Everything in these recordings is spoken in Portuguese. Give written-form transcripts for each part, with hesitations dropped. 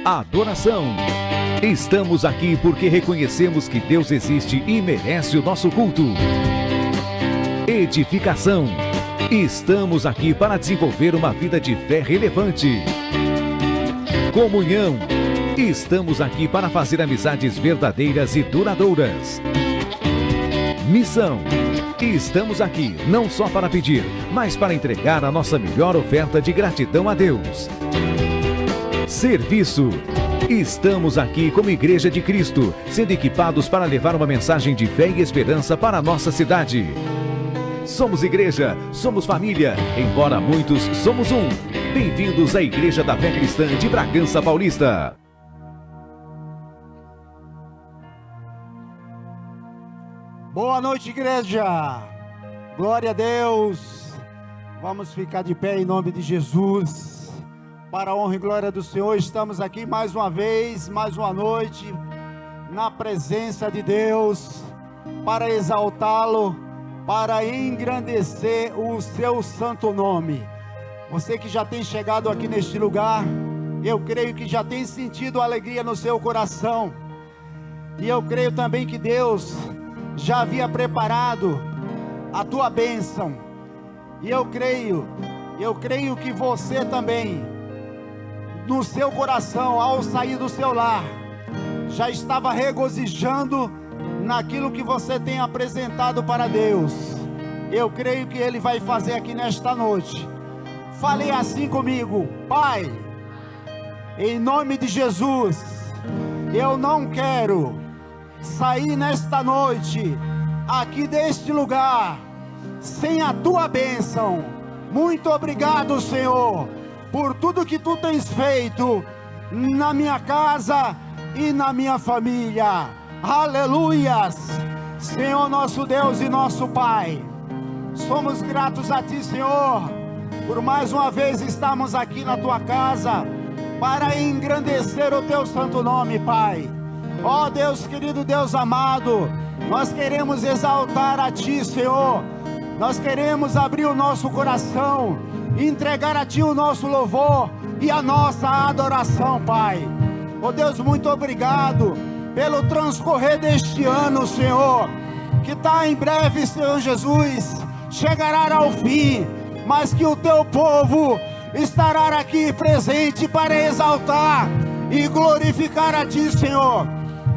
Adoração. Estamos aqui porque reconhecemos que Deus existe e merece o nosso culto. Edificação. Estamos aqui para desenvolver uma vida de fé relevante. Comunhão. Estamos aqui para fazer amizades verdadeiras e duradouras. Missão. Estamos aqui não só para pedir, mas para entregar a nossa melhor oferta de gratidão a Deus. Serviço. Estamos aqui como Igreja de Cristo, sendo equipados para levar uma mensagem de fé e esperança para a nossa cidade. Somos igreja, somos família, embora muitos somos um. Bem-vindos à Igreja da Fé Cristã de Bragança Paulista. Boa noite, igreja. Glória a Deus. Vamos ficar de pé em nome de Jesus. Para a honra e glória do Senhor, estamos aqui mais uma vez, mais uma noite, na presença de Deus, para exaltá-lo, para engrandecer o seu santo nome. Você que já tem chegado aqui neste lugar, eu creio que já tem sentido alegria no seu coração, e eu creio também que Deus já havia preparado a tua bênção, e eu creio que você também, no seu coração, ao sair do seu lar, já estava regozijando naquilo que você tem apresentado para Deus. Eu creio que Ele vai fazer aqui nesta noite. Falei assim comigo: Pai, em nome de Jesus, eu não quero sair nesta noite, aqui deste lugar, sem a Tua bênção. Muito obrigado, Senhor, por tudo que Tu tens feito na minha casa e na minha família. Aleluias! Senhor nosso Deus e nosso Pai, somos gratos a Ti, Senhor, por mais uma vez estarmos aqui na Tua casa, para engrandecer o Teu santo nome, Pai. Ó Deus querido, Deus amado, nós queremos exaltar a Ti, Senhor. Nós queremos abrir o nosso coração, entregar a Ti o nosso louvor e a nossa adoração, Pai. Ó Deus, muito obrigado pelo transcorrer deste ano, Senhor, que está em breve, Senhor Jesus, chegará ao fim, mas que o Teu povo estará aqui presente para exaltar e glorificar a Ti, Senhor,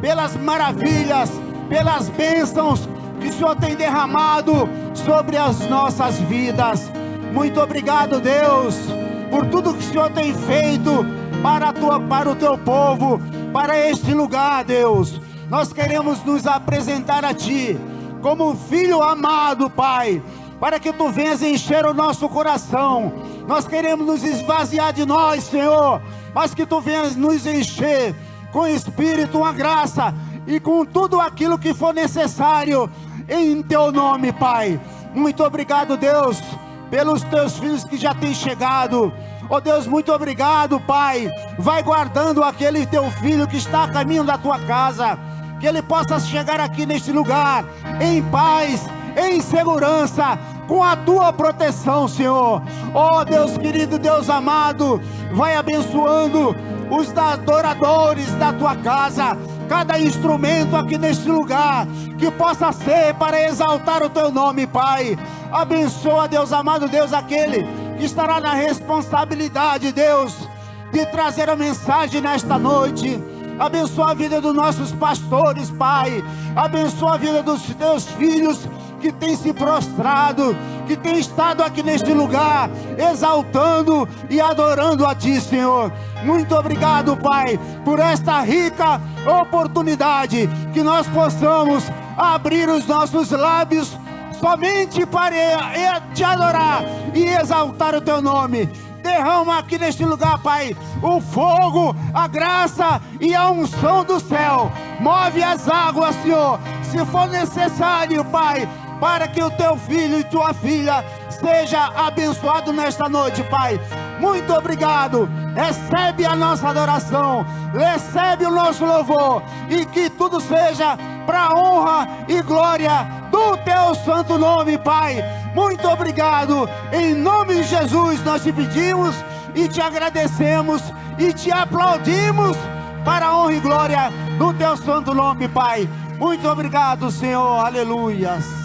pelas maravilhas, pelas bênçãos que o Senhor tem derramado sobre as nossas vidas. Muito obrigado, Deus, por tudo que o Senhor tem feito para o Teu povo, para este lugar, Deus. Nós queremos nos apresentar a Ti como um filho amado, Pai, para que Tu venhas encher o nosso coração. Nós queremos nos esvaziar de nós, Senhor, mas que Tu venhas nos encher com Espírito, a graça e com tudo aquilo que for necessário, em Teu nome, Pai. Muito obrigado, Deus, pelos Teus filhos que já têm chegado. Ó Deus, muito obrigado, Pai. Vai guardando aquele Teu filho que está a caminho da Tua casa, que ele possa chegar aqui neste lugar em paz, em segurança, com a Tua proteção, Senhor. Ó Deus querido, Deus amado, vai abençoando os adoradores da Tua casa, cada instrumento aqui neste lugar, que possa ser para exaltar o Teu nome, Pai. Abençoa, Deus amado, Deus, aquele que estará na responsabilidade, Deus, de trazer a mensagem nesta noite. Abençoa a vida dos nossos pastores, Pai. Abençoa a vida dos Teus filhos que têm se prostrado, que têm estado aqui neste lugar, exaltando e adorando a Ti, Senhor. Muito obrigado, Pai, por esta rica oportunidade, que nós possamos abrir os nossos lábios somente para Te adorar e exaltar o Teu nome. Derrama aqui neste lugar, Pai, o fogo, a graça e a unção do céu. Move as águas, Senhor, se for necessário, Pai, para que o teu filho e tua filha seja abençoado nesta noite, Pai. Muito obrigado. Recebe a nossa adoração, recebe o nosso louvor, e que tudo seja para a honra e glória do teu santo nome, Pai. Muito obrigado. Em nome de Jesus nós te pedimos e te agradecemos e te aplaudimos para a honra e glória do teu santo nome, Pai. Muito obrigado, Senhor. Aleluias.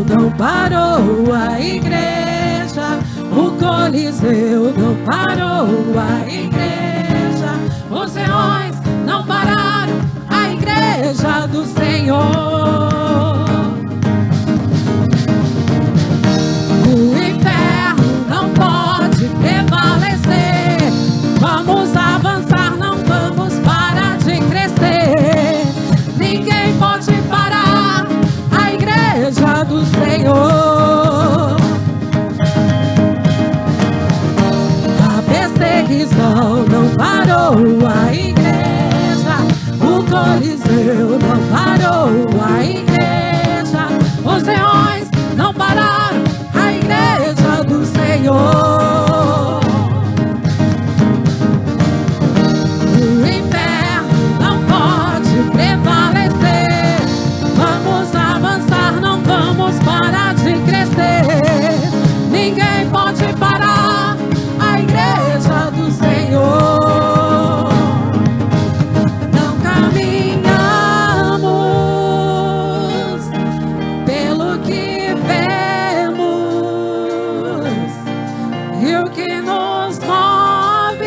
Não parou a igreja, o Coliseu não parou a igreja, os leões não pararam a igreja do Senhor. O inferno não pode prevalecer, vamos avançar, não vamos parar de crescer. Ninguém pode parar a igreja do Senhor. A perseguição não parou a igreja, o Coliseu não parou a igreja, os leões não pararam a igreja do Senhor. O inferno não pode prevalecer, vamos avançar, não vamos parar de crescer. Ninguém pode parar a igreja do Senhor. Não caminhamos pelo que vemos, e o que nos move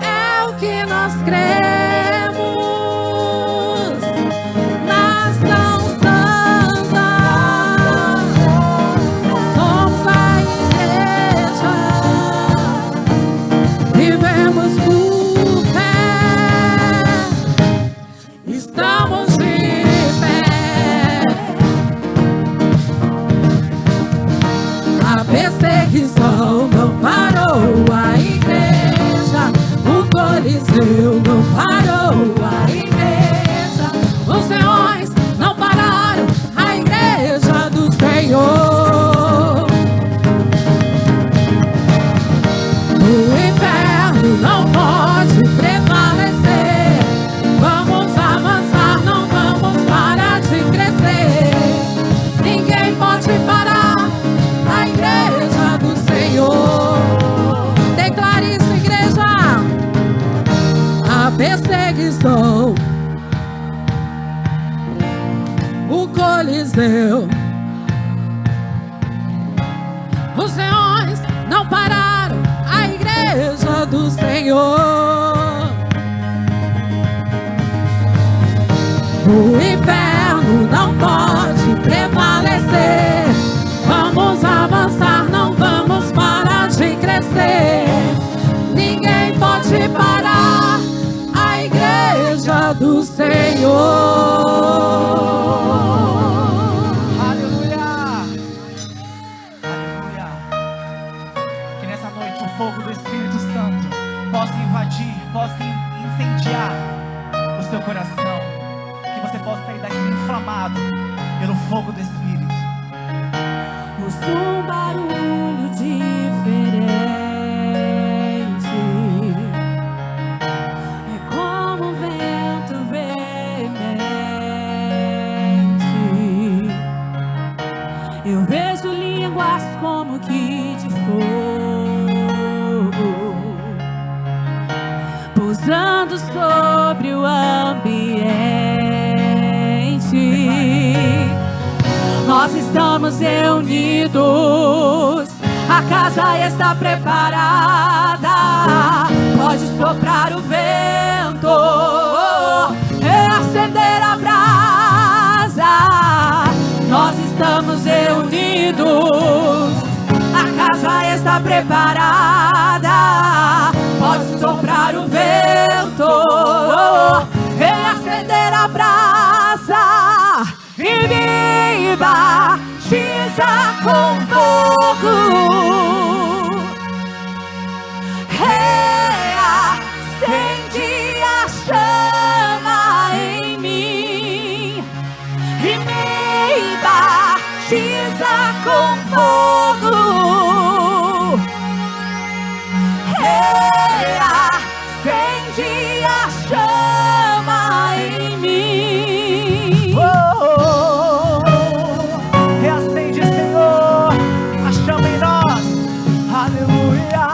é o que nós cremos. Coliseu não parou a igreja, os leões não pararam a igreja do Senhor. O inferno não pode prevalecer. Vamos avançar, não vamos parar de crescer. Ninguém pode parar a igreja do Senhor. Declare isso, igreja. A perseguição, o Coliseu, os leões não pararam a igreja do Senhor. O inferno não pode prevalecer. Vamos avançar, não vamos parar de crescer. Ninguém pode parar a igreja do Senhor. Aleluia! Aleluia! Que nessa noite o fogo do Espírito Santo possa invadir, possa incendiar o seu coração. Que você possa sair daqui inflamado pelo fogo do Espírito. Ouço um barulho diferente. É como um vento veemente. Eu vejo línguas como que de fogo pousando sobre o ambiente. Nós estamos reunidos, a casa está preparada. Pode soprar o vento e acender a brasa. Nós estamos reunidos, a casa está preparada. Pode soprar o vento e acender a brasa. E me batiza com fogo. Reacende a chama em mim. E me batiza com fogo. Reacende a chama em mim. Reacende, Senhor, a chama em nós. Aleluia!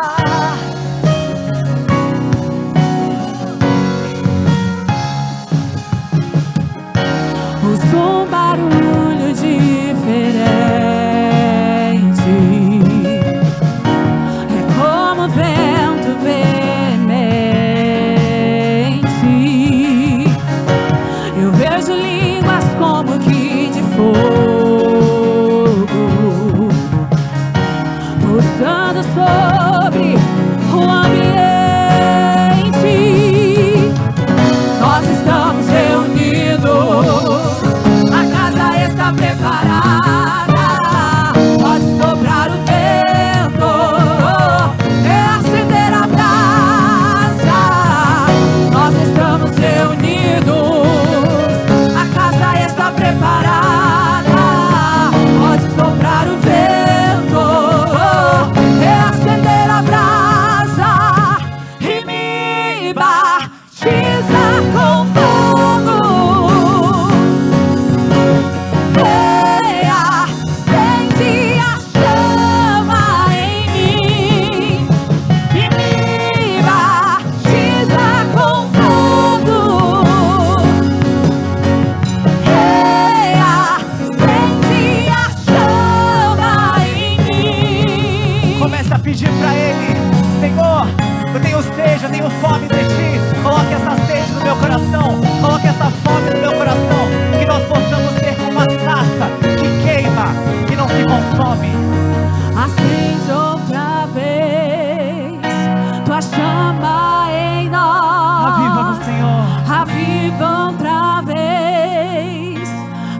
Ouço um barulho diferente. É como vento veemente. Eu vejo línguas como que de fogo pousando sobre o ambiente. Nós estamos reunidos, a casa está preparada. Pode soprar o vento e acender a brasa. Nós estamos reunidos, a casa está preparada. Pode soprar o vento e acender a brasa. E me batiza com fogo. Reacende a chama em mim. E me batiza com fogo. Reacende a chama em mim. Comece a pedir pra Ele: Senhor, eu tenho sede, eu tenho fome de Ti. Coloque essa sede no meu coração, coloque essa fome no meu coração. Que nós possamos ser como uma taça que queima, que não se consome. Acende outra vez tua chama em nós. Aviva-nos, Senhor. Aviva outra vez.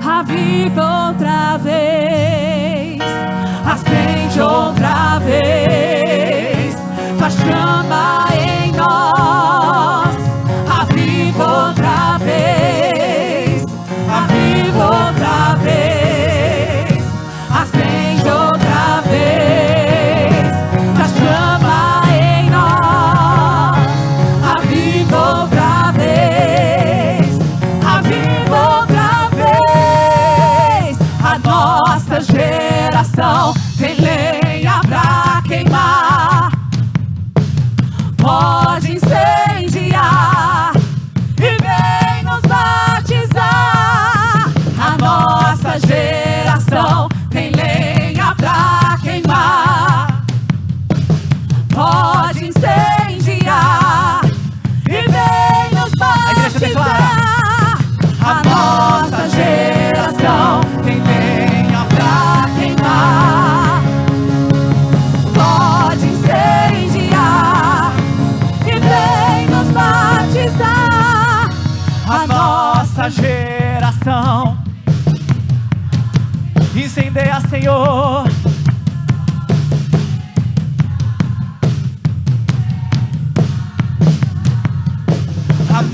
Aviva outra vez. Acende outra vez tua chama em nós.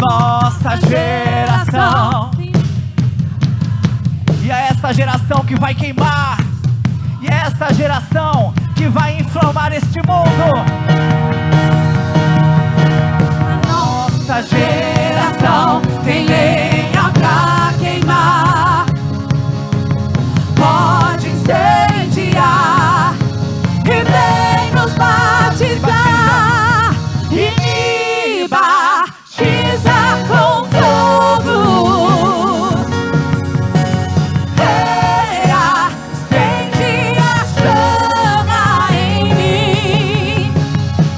nossa geração. E é essa geração que vai queimar. E é essa geração que vai inflamar este mundo. A nossa geração tem lenha pra queimar. Pode incendiar e vem nos batizar. E me batiza com fogo. Acende a chama em mim.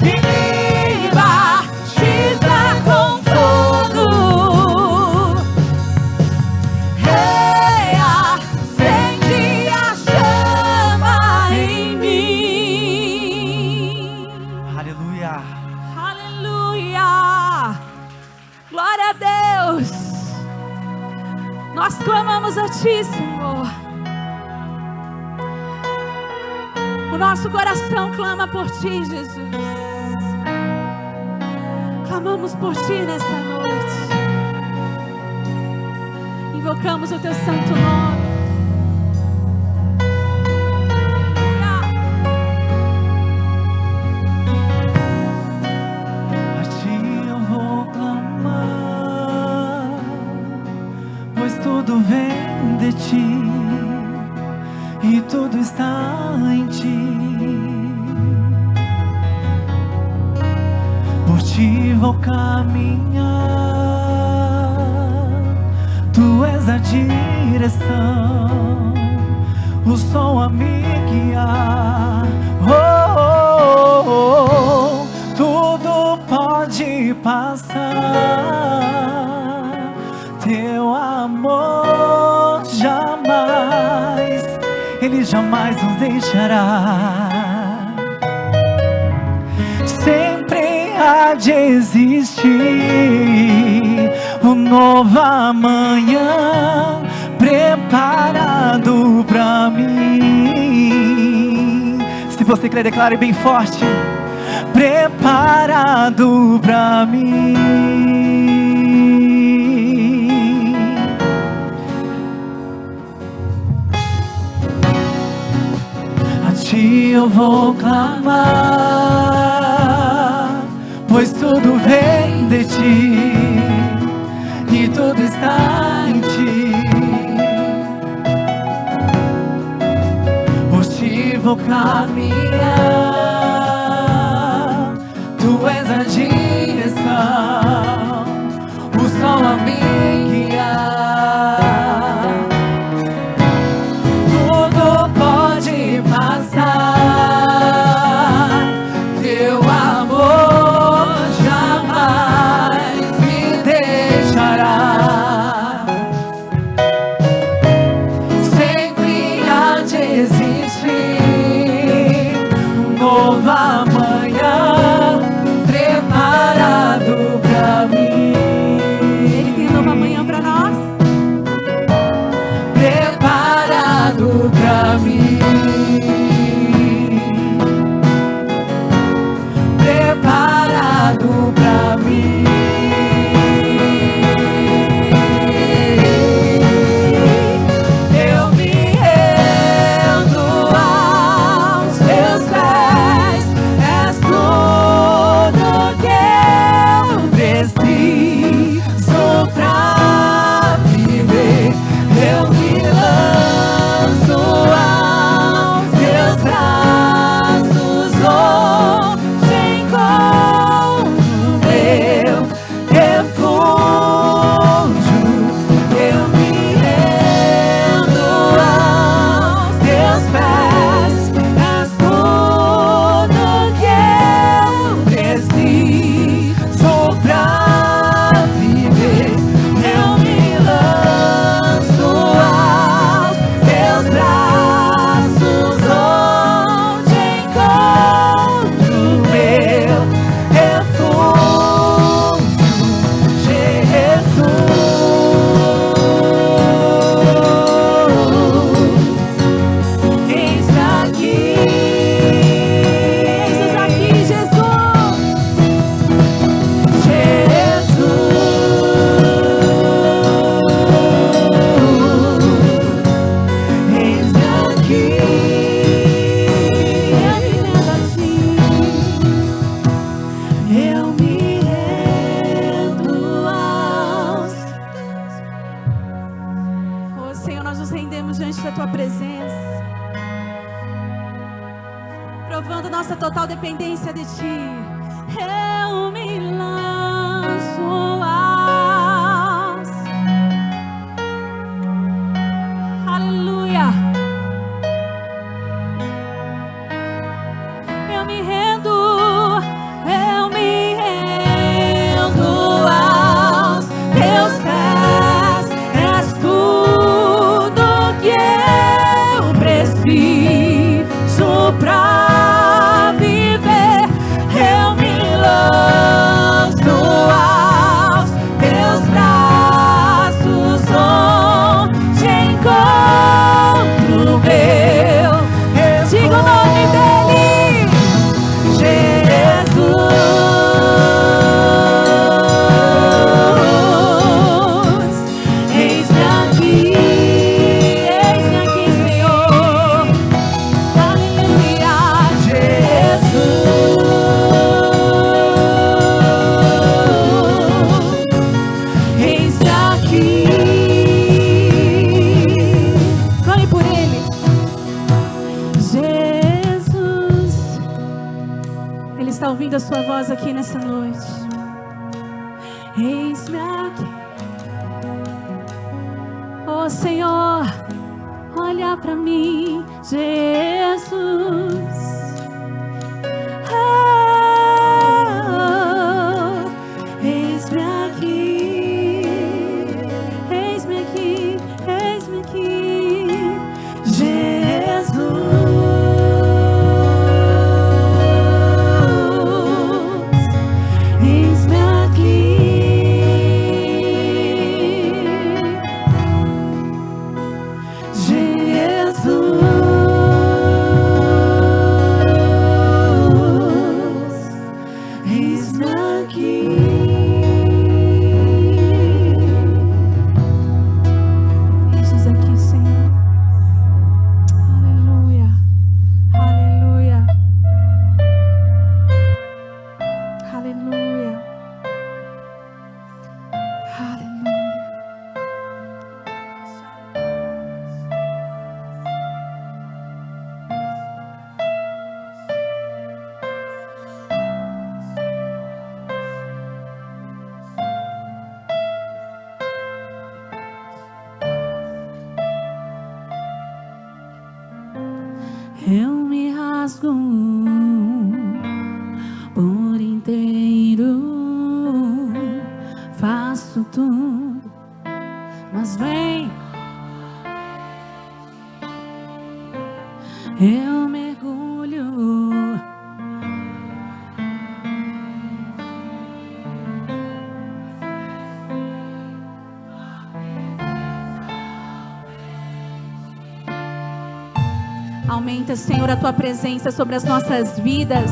E me batiza com fogo. Acende a chama em mim. Aleluia. Aleluia! Glória a Deus! Nós clamamos a Ti, Senhor. O nosso coração clama por Ti, Jesus. Clamamos por Ti nessa noite. Invocamos o Teu santo nome. A Ti eu vou clamar, pois tudo vem de Ti e tudo está em Ti. Por Ti vou caminhar, Tu és a direção, o som a me guiar. Oh, oh, oh, tudo pode passar, Teu amor jamais, Ele jamais nos deixará. Sempre há de existir um novo amanhã preparado pra mim. Se você crer, declare bem forte: preparado pra mim. A Ti eu vou clamar, pois tudo vem de Ti e tudo está em Ti. Por Ti vou caminhar, Tu és a direção, o sol a me guiar. Tudo pode passar, Teu amor jamais, declarando nossa total dependência de Ti. Eu me lanço aos... Aleluia. Eu me rendo aos Teus pés. És tudo que eu preciso pra viver. Eu me lanço aos Teus braços, onde encontro o meu. Diga o nome dele, Jesus. Eis-me aqui, Senhor. Aleluia, Jesus. Eis-me aqui. Clame por Ele. Jesus. Ele está ouvindo a sua voz aqui nessa noite. Eis-me aqui. Oh Senhor, olha pra mim, Jesus. Oh, eis-me aqui. Eis-me aqui, eis-me aqui, Jesus. Eis-me aqui. Jesus, eis-me aqui. Eis-nos aqui, Senhor. Aleluia, aleluia, aleluia, aleluia. Eu me rasgo por inteiro, faço tudo, mas vem. Eu mergulho. Aumenta, Senhor, a Tua presença sobre as nossas vidas.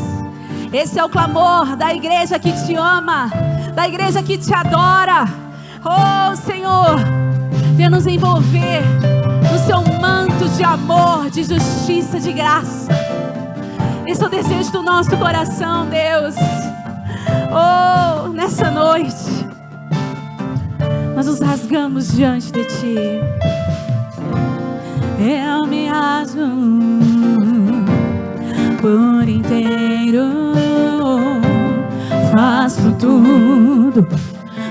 Esse é o clamor da igreja que Te ama, da igreja que Te adora. Oh, Senhor, venha nos envolver no Seu manto de amor, de justiça, de graça. Esse é o desejo do nosso coração, Deus. Oh, nessa noite, nós nos rasgamos diante de Ti. Eu me rasgo por inteiro, faço tudo,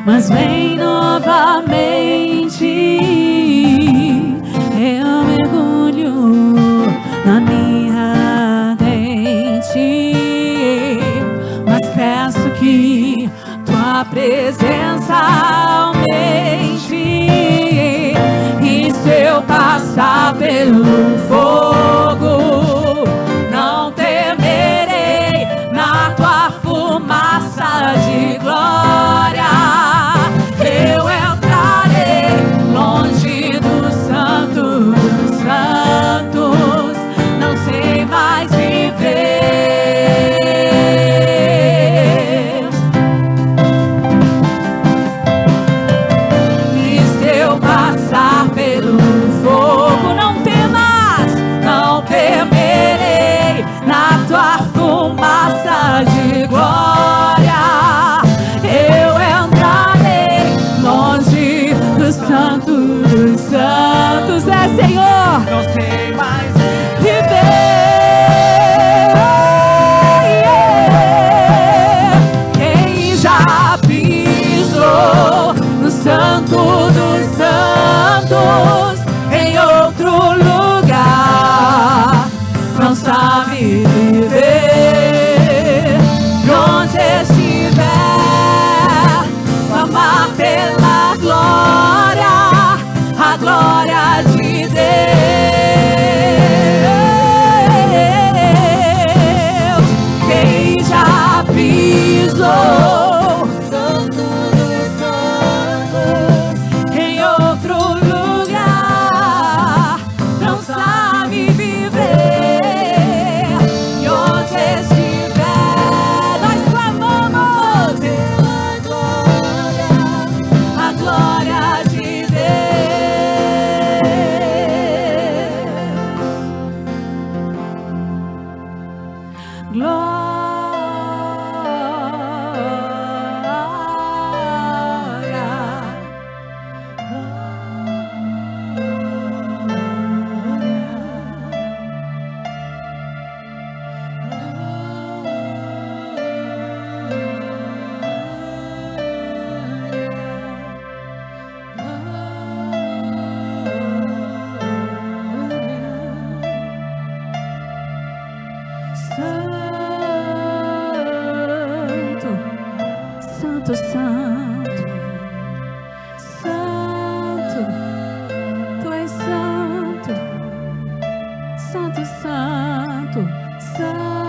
mas vem novamente. Eu mergulho na minha ardente, mas peço que Tua presença aumente. E se eu passar pelo fogo, não temerei, na Tua fumaça de glória eu entrarei longe do Santo dos Santos, não sei mais viver. E se eu passar pelo fogo, não temas, não temas. Santo, Santo, Santo, Tu és Santo, Santo, Santo, Santo.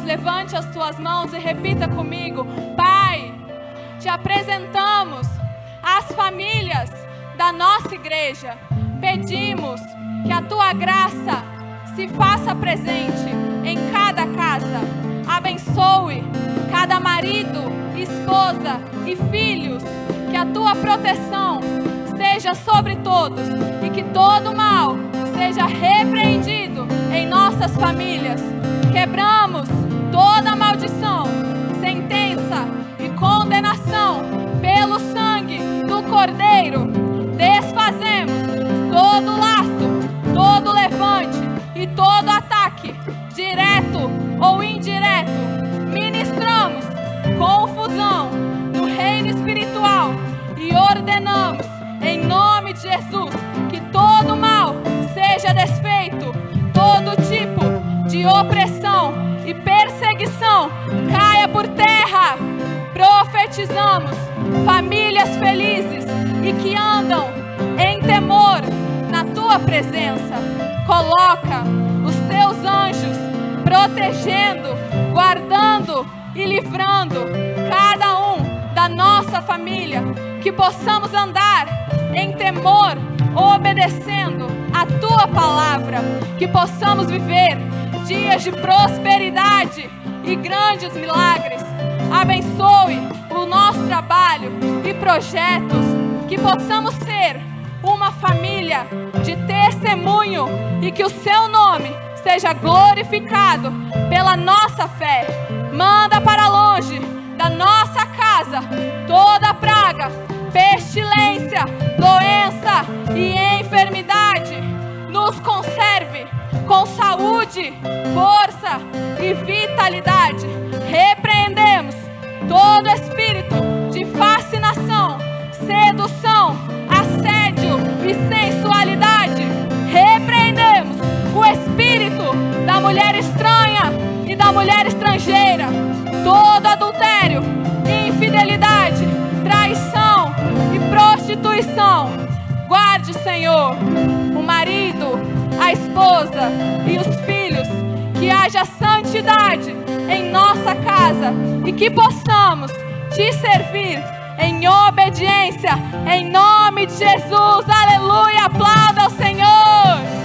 Levante as tuas mãos e repita comigo: Pai, te apresentamos as famílias da nossa igreja. Pedimos que a tua graça se faça presente em cada casa. Abençoe cada marido, esposa e filhos. Que a tua proteção seja sobre todos e que todo mal seja repreendido em nossas famílias. Quebramos toda maldição, sentença e condenação pelo sangue do Cordeiro. Desfazemos todo laço, todo levante e todo ataque, direto ou indireto. Ministramos confusão no reino espiritual e ordenamos, em nome de Jesus, que todo mal seja desfeito, todo tipo de opressão e perseguição caia por terra. Profetizamos famílias felizes e que andam em temor na tua presença. Coloca os teus anjos protegendo, guardando e livrando cada um da nossa família. Que possamos andar em temor, obedecendo a tua palavra. Que possamos viver dias de prosperidade e grandes milagres. Abençoe o nosso trabalho e projetos. Que possamos ser uma família de testemunho e que o seu nome seja glorificado pela nossa fé. Manda para longe da nossa casa toda praga, pestilência, doença e enfermidade. Nos conserve com saúde, força e vitalidade. Repreendemos todo espírito de fascinação, sedução, assédio e sensualidade. Repreendemos o espírito da mulher estranha e da mulher estrangeira. Todo adultério, infidelidade, traição e prostituição. Guarde, Senhor, o marido, a esposa e os filhos. Que haja santidade em nossa casa e que possamos te servir em obediência, em nome de Jesus. Aleluia, aplauda ao Senhor.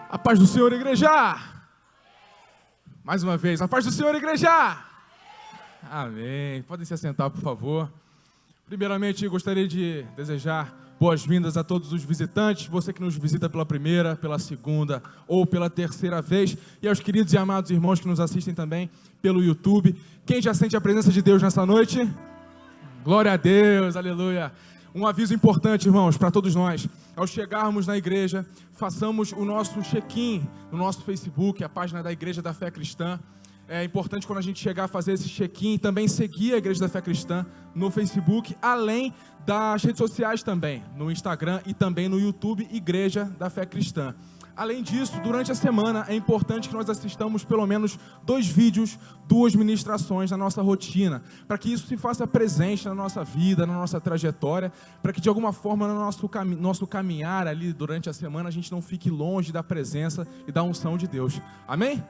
A paz do Senhor, igreja. Mais uma vez, a paz do Senhor, igreja. Amém. Podem se assentar, por favor. Primeiramente, gostaria de desejar boas-vindas a todos os visitantes, você que nos visita pela primeira, pela segunda ou pela terceira vez, e aos queridos e amados irmãos que nos assistem também pelo YouTube. Quem já sente a presença de Deus nessa noite? Glória a Deus, aleluia. Um aviso importante, irmãos, para todos nós. Ao chegarmos na igreja, façamos o nosso check-in no nosso Facebook, a página da Igreja da Fé Cristã. É importante quando a gente chegar a fazer esse check-in, também seguir a Igreja da Fé Cristã no Facebook, além das redes sociais também, no Instagram e também no YouTube, Igreja da Fé Cristã. Além disso, durante a semana é importante que nós assistamos pelo menos 2 vídeos, 2 ministrações na nossa rotina, para que isso se faça presente na nossa vida, na nossa trajetória, para que de alguma forma no nosso caminhar ali durante a semana a gente não fique longe da presença e da unção de Deus. Amém?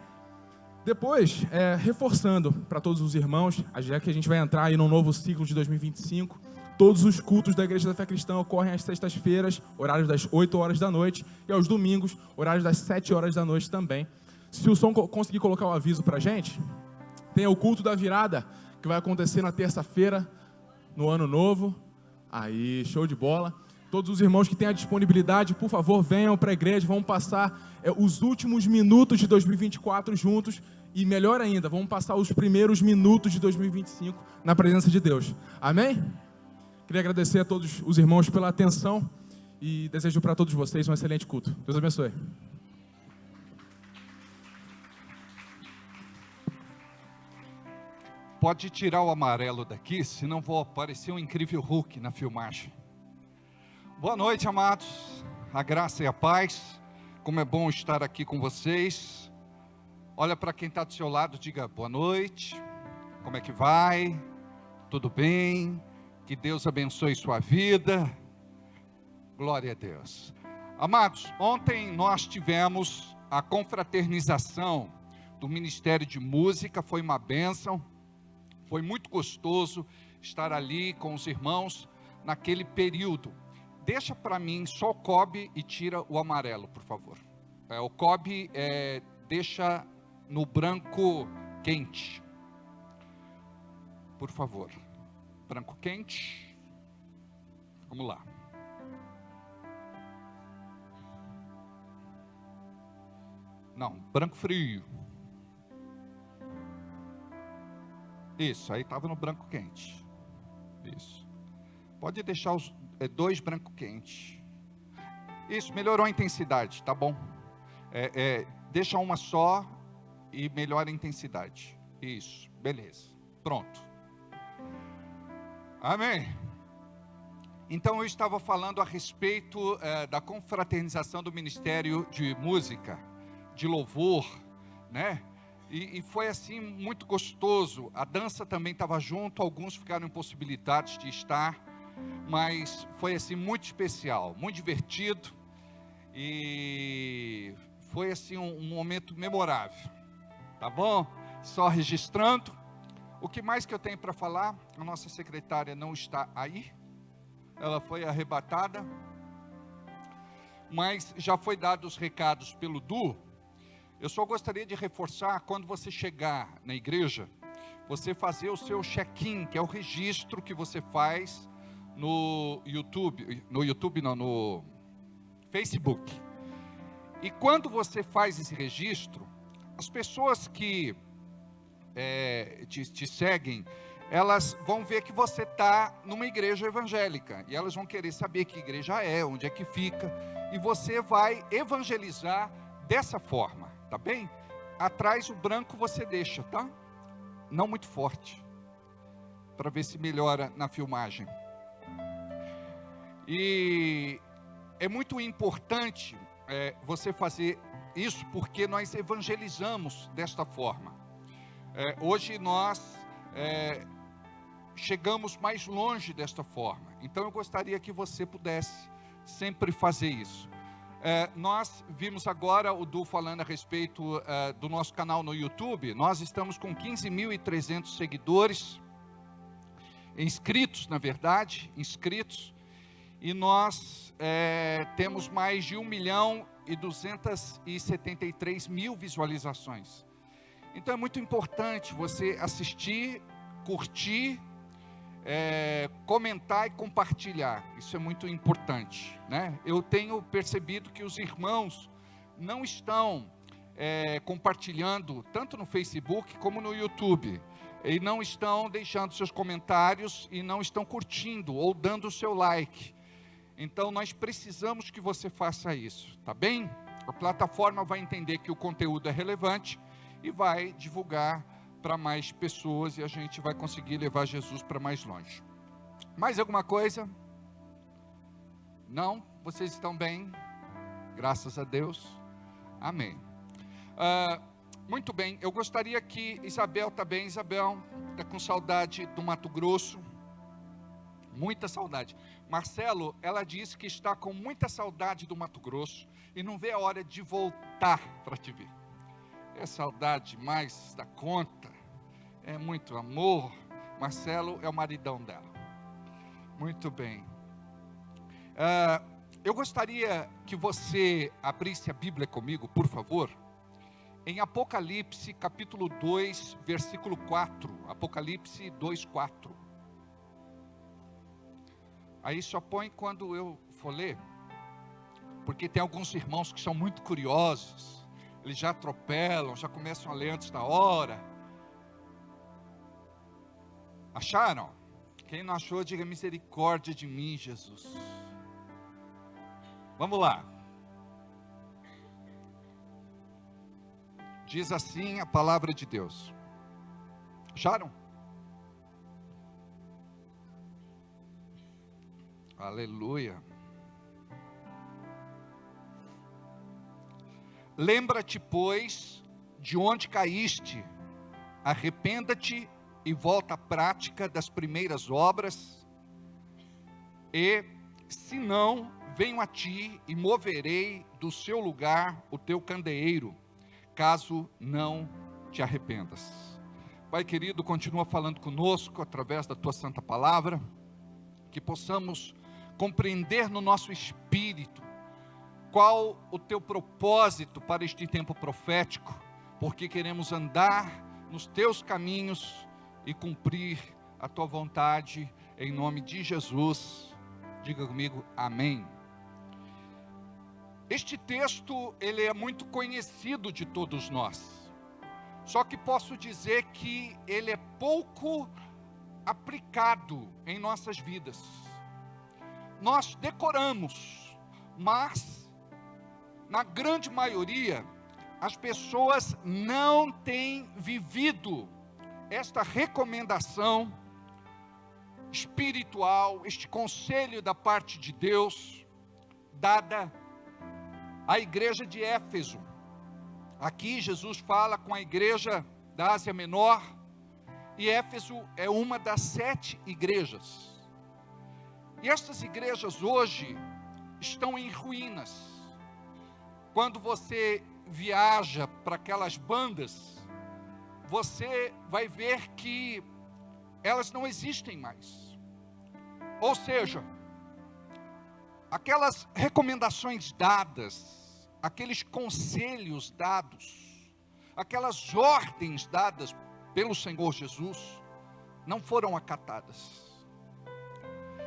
Depois, reforçando para todos os irmãos, já que a gente vai entrar aí num novo ciclo de 2025, todos os cultos da Igreja da Fé Cristã ocorrem às sextas-feiras, horários das 8 horas da noite, e aos domingos, horários das 7 horas da noite também. Se o som conseguir colocar o aviso para a gente, tem o culto da virada, que vai acontecer na terça-feira, no ano novo. Aí, show de bola. Todos os irmãos que têm a disponibilidade, por favor, venham para a igreja, vamos passar os últimos minutos de 2024 juntos, e melhor ainda, vamos passar os primeiros minutos de 2025 na presença de Deus. Amém? Queria agradecer a todos os irmãos pela atenção e desejo para todos vocês um excelente culto. Deus abençoe. Pode tirar o amarelo daqui, senão vou aparecer um incrível Hulk na filmagem. Boa noite, amados. A graça e a paz. Como é bom estar aqui com vocês. Olha para quem está do seu lado, diga boa noite. Como é que vai? Tudo bem? Que Deus abençoe sua vida. Glória a Deus. Amados, ontem nós tivemos a confraternização do Ministério de Música. Foi uma bênção. Foi muito gostoso estar ali com os irmãos naquele período. Deixa para mim só o cobre e tira o amarelo, por favor. O cobre deixa no branco quente. Por favor. Branco quente. Vamos lá. Não, branco frio. Isso, aí estava no branco quente. Isso. Pode deixar os 2 branco quente. Isso, melhorou a intensidade, tá bom? Deixa uma só e melhora a intensidade. Isso, beleza. Pronto. Amém. Então eu estava falando a respeito da confraternização do Ministério de Música, de louvor, né? E foi assim muito gostoso. A dança também estava junto, alguns ficaram impossibilitados de estar, mas foi assim muito especial, muito divertido, e foi assim um momento memorável, tá bom? Só registrando. O que mais que eu tenho para falar? A nossa secretária não está aí, ela foi arrebatada, mas já foi dado os recados pelo Du. Eu só gostaria de reforçar, quando você chegar na igreja, você fazer o seu check-in, que é o registro que você faz no Facebook. E quando você faz esse registro, as pessoas que te seguem, elas vão ver que você está numa igreja evangélica, e elas vão querer saber que igreja é, onde é que fica, e você vai evangelizar dessa forma, tá bem? Atrás o branco você deixa, tá? Não muito forte, para ver se melhora na filmagem. E é muito importante você fazer isso, porque nós evangelizamos desta forma. Hoje nós chegamos mais longe desta forma, então eu gostaria que você pudesse sempre fazer isso. Nós vimos agora o Du falando a respeito do nosso canal no YouTube. Nós estamos com 15.300 seguidores, inscritos, na verdade, e nós temos mais de 1.273.000 visualizações. Então é muito importante você assistir, curtir comentar e compartilhar. Isso é muito importante, né? Eu tenho percebido que os irmãos não estão compartilhando tanto no Facebook como no YouTube, e não estão deixando seus comentários e não estão curtindo ou dando o seu like. Então nós precisamos que você faça isso, tá bem? A plataforma vai entender que o conteúdo é relevante e vai divulgar para mais pessoas, e a gente vai conseguir levar Jesus para mais longe. Mais alguma coisa? Não? Vocês estão bem? Graças a Deus. Amém. Muito bem, eu gostaria que Isabel está bem. Isabel está com saudade do Mato Grosso, muita saudade. Marcelo, ela disse que está com muita saudade do Mato Grosso e não vê a hora de voltar para te ver. É saudade mais da conta, é muito amor. Marcelo é o maridão dela. Muito bem. Eu gostaria que você abrisse a Bíblia comigo, por favor, em Apocalipse capítulo 2, versículo 4. Apocalipse 2, 4. Aí só põe quando eu for ler, porque tem alguns irmãos que são muito curiosos, eles já atropelam, já começam a ler antes da hora. Acharam? Quem não achou, diga misericórdia de mim, Jesus. Vamos lá. Diz assim a palavra de Deus. Acharam? Aleluia. Lembra-te, pois, de onde caíste, arrependa-te e volta à prática das primeiras obras, e, se não, venho a ti e moverei do seu lugar o teu candeeiro, caso não te arrependas. Pai querido, continua falando conosco através da tua santa palavra, que possamos compreender no nosso espírito qual o teu propósito para este tempo profético, porque queremos andar nos teus caminhos e cumprir a tua vontade, em nome de Jesus. Diga comigo, amém. Este texto, ele é muito conhecido de todos nós, só que posso dizer que ele é pouco aplicado em nossas vidas. Nós decoramos, mas na grande maioria as pessoas não têm vivido esta recomendação espiritual, este conselho da parte de Deus, dada à igreja de Éfeso. Aqui Jesus fala com a igreja da Ásia Menor, e Éfeso é uma das 7 igrejas. E estas igrejas hoje estão em ruínas. Quando você viaja para aquelas bandas, você vai ver que elas não existem mais. Ou seja, aquelas recomendações dadas, aqueles conselhos dados, aquelas ordens dadas pelo Senhor Jesus, não foram acatadas.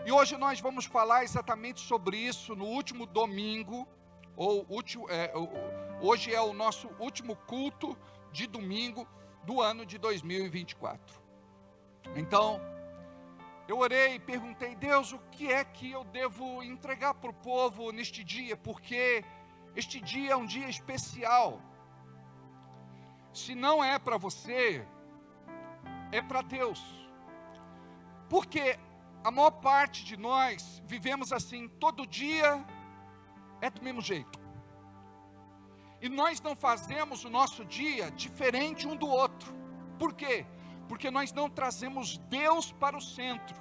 E hoje nós vamos falar exatamente sobre isso no último domingo, hoje é o nosso último culto de domingo do ano de 2024. Então, eu orei e perguntei, Deus, o que é que eu devo entregar para o povo neste dia? Porque este dia é um dia especial. Se não é para você, é para Deus. Porque a maior parte de nós vivemos assim, todo dia é do mesmo jeito. E nós não fazemos o nosso dia diferente um do outro. Por quê? Porque nós não trazemos Deus para o centro.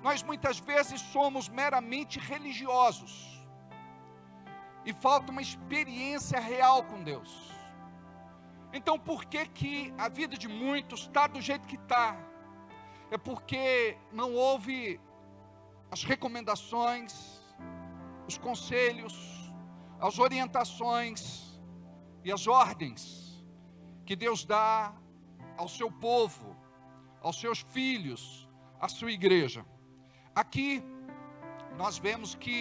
Nós muitas vezes somos meramente religiosos, e falta uma experiência real com Deus. Então por que que a vida de muitos está do jeito que está? É porque não houve as recomendações, os conselhos, as orientações e as ordens que Deus dá ao seu povo, aos seus filhos, a sua igreja. Aqui nós vemos que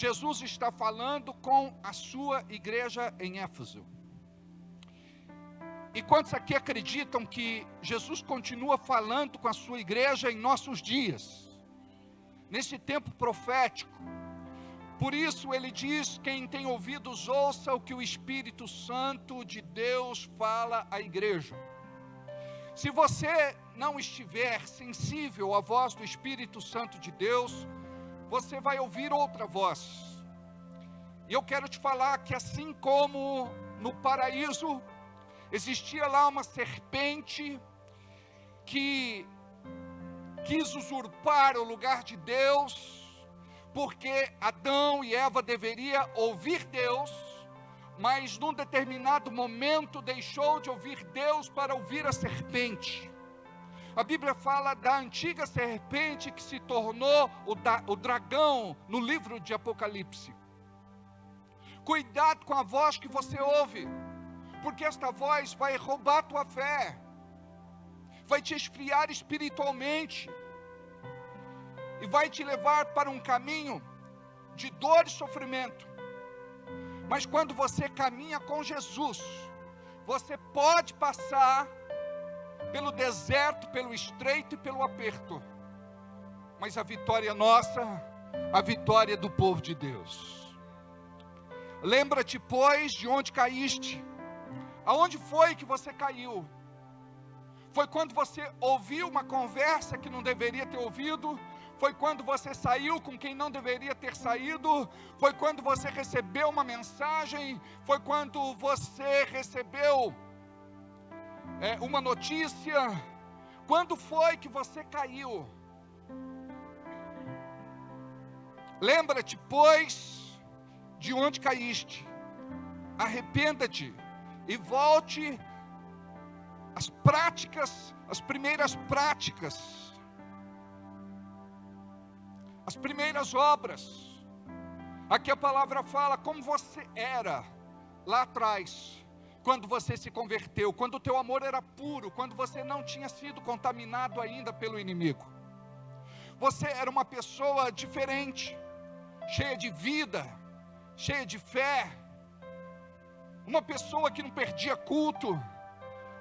Jesus está falando com a sua igreja em Éfeso. E quantos aqui acreditam que Jesus continua falando com a sua igreja em nossos dias, nesse tempo profético? Por isso ele diz: quem tem ouvidos ouça o que o Espírito Santo de Deus fala à igreja. Se você não estiver sensível à voz do Espírito Santo de Deus, você vai ouvir outra voz. E eu quero te falar que assim como no paraíso existia lá uma serpente que quis usurpar o lugar de Deus, porque Adão e Eva deveriam ouvir Deus, mas num determinado momento deixou de ouvir Deus para ouvir a serpente. A Bíblia fala da antiga serpente que se tornou o dragão no livro de Apocalipse. Cuidado com a voz que você ouve, porque esta voz vai roubar a tua fé, vai te esfriar espiritualmente, e vai te levar para um caminho de dor e sofrimento. Mas quando você caminha com Jesus, você pode passar pelo deserto, pelo estreito e pelo aperto, mas a vitória é nossa, a vitória é do povo de Deus. Lembra-te, pois, de onde caíste. Aonde foi que você caiu? Foi quando você ouviu uma conversa que não deveria ter ouvido? Foi quando você saiu com quem não deveria ter saído? Foi quando você recebeu uma mensagem? Foi quando você recebeu uma notícia? Quando foi que você caiu? Lembra-te, pois, de onde caíste. Arrependa-te e volte às práticas, às primeiras práticas, as primeiras obras. Aqui a palavra fala como você era lá atrás, quando você se converteu, quando o teu amor era puro, quando você não tinha sido contaminado ainda pelo inimigo. Você era uma pessoa diferente, cheia de vida, cheia de fé, uma pessoa que não perdia culto,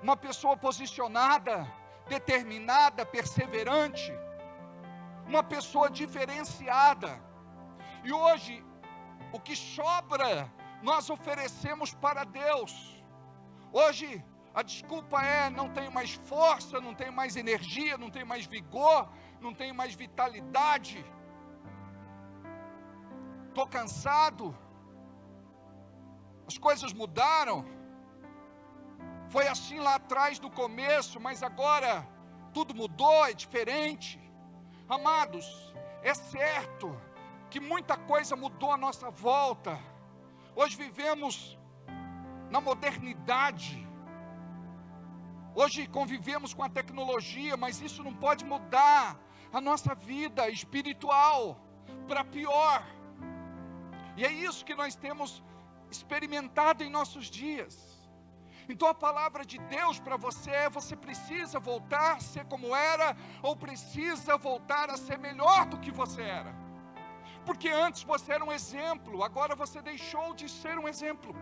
uma pessoa posicionada, determinada, perseverante, uma pessoa diferenciada. E hoje, o que sobra, nós oferecemos para Deus. Hoje, a desculpa é: não tenho mais força, não tenho mais energia, não tenho mais vigor, não tenho mais vitalidade, estou cansado, as coisas mudaram. Foi assim lá atrás no começo, mas agora tudo mudou, é diferente. Amados, é certo que muita coisa mudou à nossa volta. Hoje vivemos na modernidade, hoje convivemos com a tecnologia, mas isso não pode mudar a nossa vida espiritual para pior. E é isso que nós temos experimentado em nossos dias. Então a palavra de Deus para você é: você precisa voltar a ser como era, ou precisa voltar a ser melhor do que você era. Porque antes você era um exemplo, agora você deixou de ser um exemplo.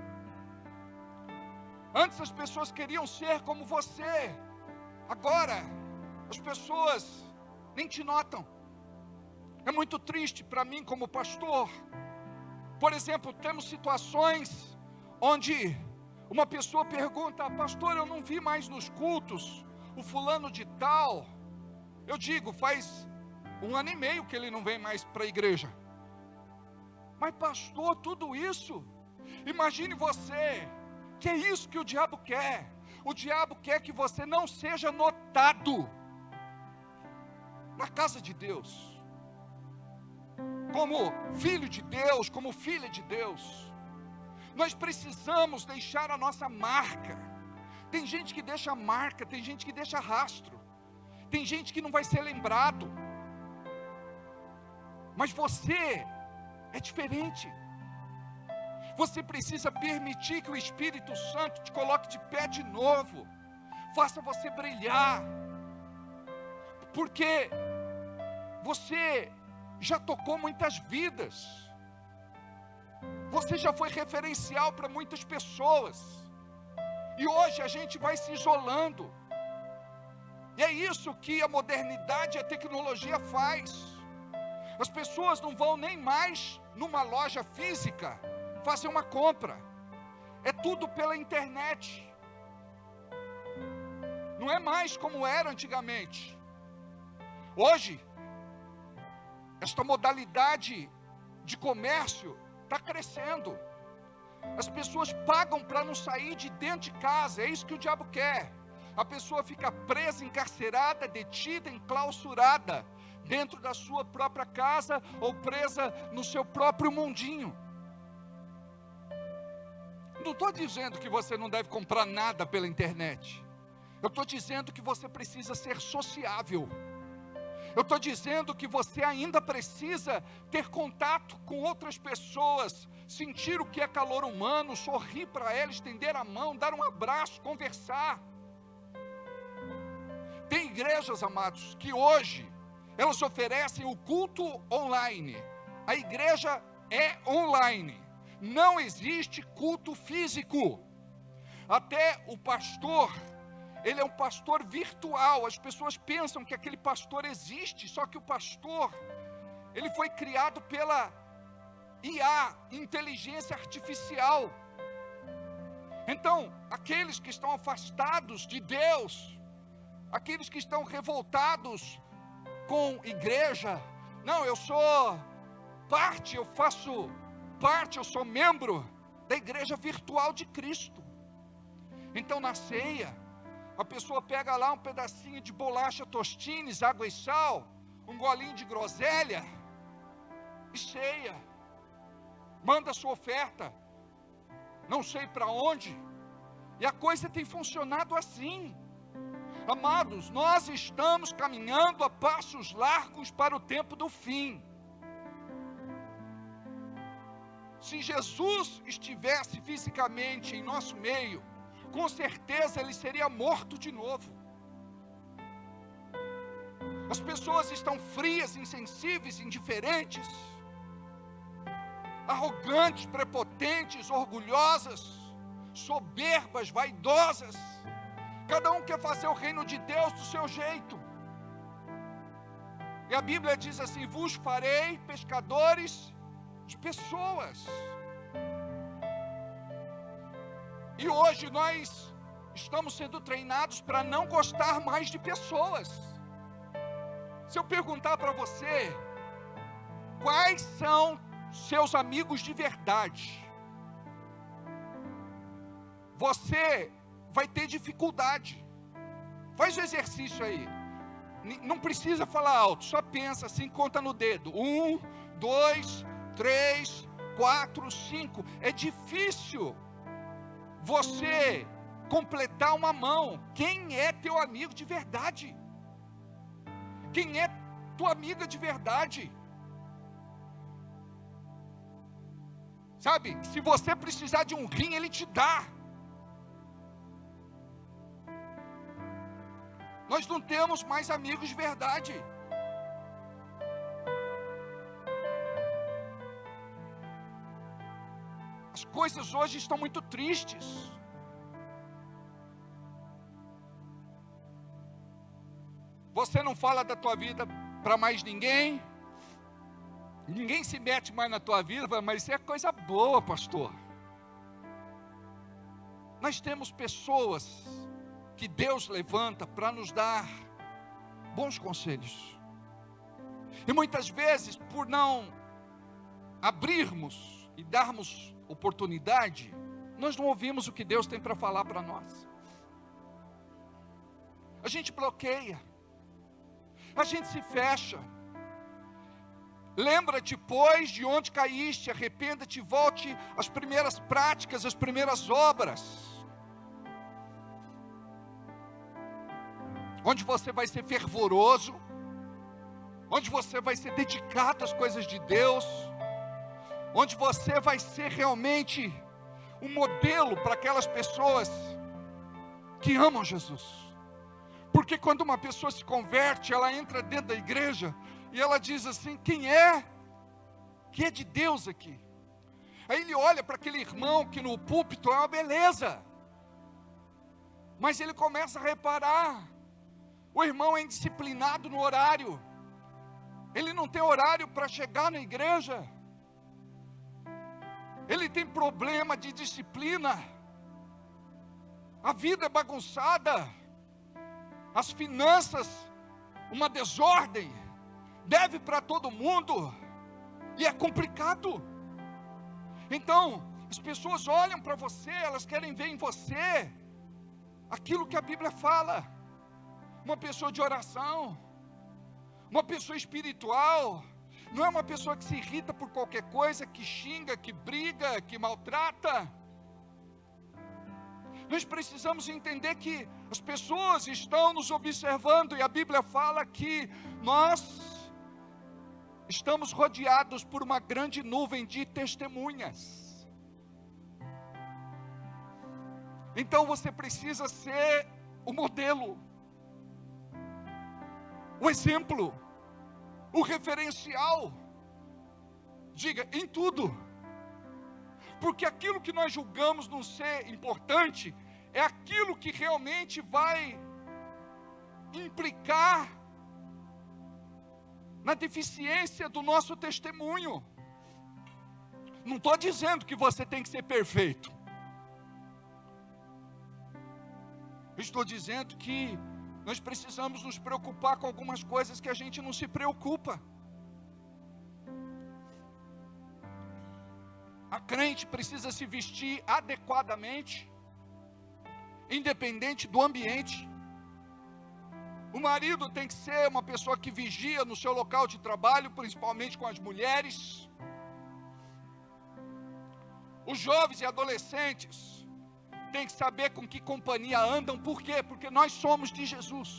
Antes as pessoas queriam ser como você, agora as pessoas nem te notam. É muito triste para mim como pastor. Por exemplo, temos situações onde uma pessoa pergunta: pastor, eu não vi mais nos cultos o fulano de tal. Eu digo, faz 1 ano e meio que ele não vem mais para a igreja. Mas pastor, tudo isso? Imagine você, que é isso que o diabo quer. O diabo quer que você não seja notado na casa de Deus, como filho de Deus, como filha de Deus. Nós precisamos deixar a nossa marca. Tem gente que deixa marca, tem gente que deixa rastro, tem gente que não vai ser lembrado. Mas você é diferente. Você precisa permitir que o Espírito Santo te coloque de pé de novo, faça você brilhar. porque você já tocou muitas vidas, você já foi referencial para muitas pessoas, e hoje a gente vai se isolando, e é isso que a modernidade e a tecnologia faz. As pessoas não vão nem mais numa loja física fazer uma compra, é tudo pela internet, não é mais como era antigamente. Hoje, esta modalidade de comércio está crescendo. As pessoas pagam para não sair de dentro de casa, é isso que o diabo quer. A pessoa fica presa, encarcerada, detida, enclausurada, dentro da sua própria casa, ou presa no seu próprio mundinho. Não estou dizendo que você não deve comprar nada pela internet. Eu estou dizendo que você precisa ser sociável. Eu estou dizendo que você ainda precisa ter contato com outras pessoas, sentir o que é calor humano, sorrir para elas, estender a mão, dar um abraço, conversar. Tem igrejas, amados, que hoje elas oferecem o culto online. A igreja é online. Não existe culto físico. Até o pastor, ele é um pastor virtual. As pessoas pensam que aquele pastor existe, só que o pastor, ele foi criado pela IA, inteligência artificial. Então, aqueles que estão afastados de Deus, aqueles que estão revoltados com igreja, não, eu sou parte, eu faço parte, eu sou membro da igreja virtual de Cristo. Então, na ceia, a pessoa pega lá um pedacinho de bolacha Tostines, água e sal, um golinho de groselha, e ceia, manda sua oferta, não sei para onde, e a coisa tem funcionado assim. Amados, nós estamos caminhando a passos largos para o tempo do fim. Se Jesus estivesse fisicamente em nosso meio, com certeza ele seria morto de novo. As pessoas estão frias, insensíveis, indiferentes, arrogantes, prepotentes, orgulhosas, soberbas, vaidosas. Cada um quer fazer o reino de Deus do seu jeito. E a Bíblia diz assim: vos farei pescadores de pessoas. E hoje nós estamos sendo treinados para não gostar mais de pessoas. Se eu perguntar para você, quais são seus amigos de verdade, você vai ter dificuldade. Faz o exercício aí. Não precisa falar alto, só pensa assim, conta no dedo. 1, 2, 3, 4, 5. É difícil você completar uma mão. Quem é teu amigo de verdade? Quem é tua amiga de verdade? Sabe, se você precisar de um rim, ele te dá. Nós não temos mais amigos de verdade. As coisas hoje estão muito tristes. Você não fala da tua vida para mais ninguém. Ninguém se mete mais na tua vida, mas isso é coisa boa, pastor. Nós temos pessoas que Deus levanta para nos dar bons conselhos. E muitas vezes, por não abrirmos e darmos oportunidade, nós não ouvimos o que Deus tem para falar para nós. A gente bloqueia, a gente se fecha. Lembra-te, pois, de onde caíste, arrependa-te e volte às primeiras práticas, às primeiras obras. Onde você vai ser fervoroso, onde você vai ser dedicado às coisas de Deus, onde você vai ser realmente um modelo para aquelas pessoas que amam Jesus. Porque quando uma pessoa se converte, ela entra dentro da igreja e ela diz assim: quem é que é de Deus aqui? Aí ele olha para aquele irmão que no púlpito é uma beleza, mas ele começa a reparar: o irmão é indisciplinado no horário, ele não tem horário para chegar na igreja, ele tem problema de disciplina, a vida é bagunçada, as finanças, uma desordem, deve para todo mundo, e é complicado. Então, as pessoas olham para você, elas querem ver em você aquilo que a Bíblia fala, uma pessoa de oração, uma pessoa espiritual, não é uma pessoa que se irrita por qualquer coisa, que xinga, que briga, que maltrata. Nós precisamos entender que as pessoas estão nos observando, e a Bíblia fala que nós estamos rodeados por uma grande nuvem de testemunhas. Então você precisa ser o modelo, o exemplo, o referencial. Diga, em tudo. Porque aquilo que nós julgamos não ser importante, é aquilo que realmente vai implicar na deficiência do nosso testemunho. Não estou dizendo que você tem que ser perfeito. Estou dizendo que nós precisamos nos preocupar com algumas coisas que a gente não se preocupa. A crente precisa se vestir adequadamente, independente do ambiente. O marido tem que ser uma pessoa que vigia no seu local de trabalho, principalmente com as mulheres. Os jovens e adolescentes têm que saber com que companhia andam. Por quê? Porque nós somos de Jesus.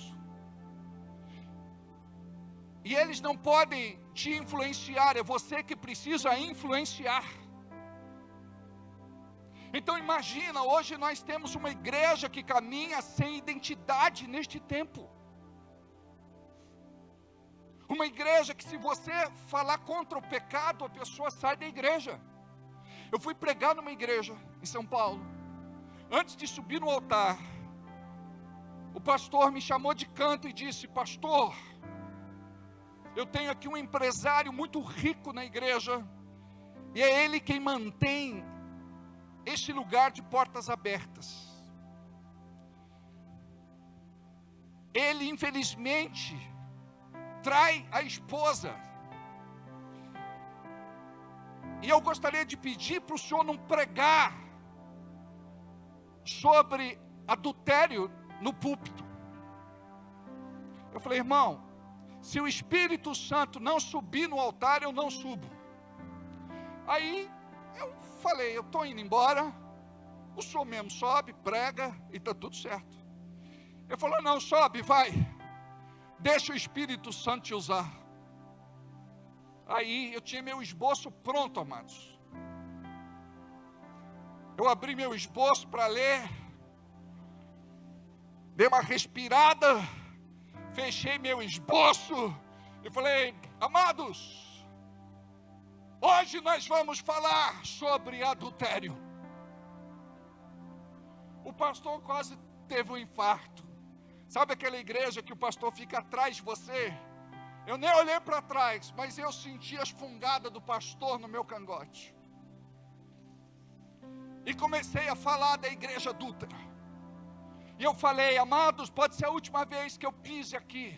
E eles não podem te influenciar, é você que precisa influenciar. Então imagina, hoje nós temos uma igreja que caminha sem identidade neste tempo. Uma igreja que, se você falar contra o pecado, a pessoa sai da igreja. Eu fui pregar numa igreja em São Paulo. Antes de subir no altar, o pastor me chamou de canto e disse: pastor, eu tenho aqui um empresário muito rico na igreja, e é ele quem mantém este lugar de portas abertas. Ele, infelizmente, trai a esposa. E eu gostaria de pedir para o senhor não pregar sobre adultério no púlpito. Eu falei: irmão, se o Espírito Santo não subir no altar, eu não subo. Aí eu falei: eu estou indo embora, o senhor mesmo sobe, prega e está tudo certo. Ele falou: não, sobe, vai, deixa o Espírito Santo te usar. Aí eu tinha meu esboço pronto, amados. Eu abri meu esboço para ler, dei uma respirada, fechei meu esboço e falei: amados, hoje nós vamos falar sobre adultério. O pastor quase teve um infarto. Sabe aquela igreja que o pastor fica atrás de você? Eu nem olhei para trás, mas eu senti as fungadas do pastor no meu cangote. E comecei a falar da igreja adúltera. E eu falei: amados, pode ser a última vez que eu pise aqui,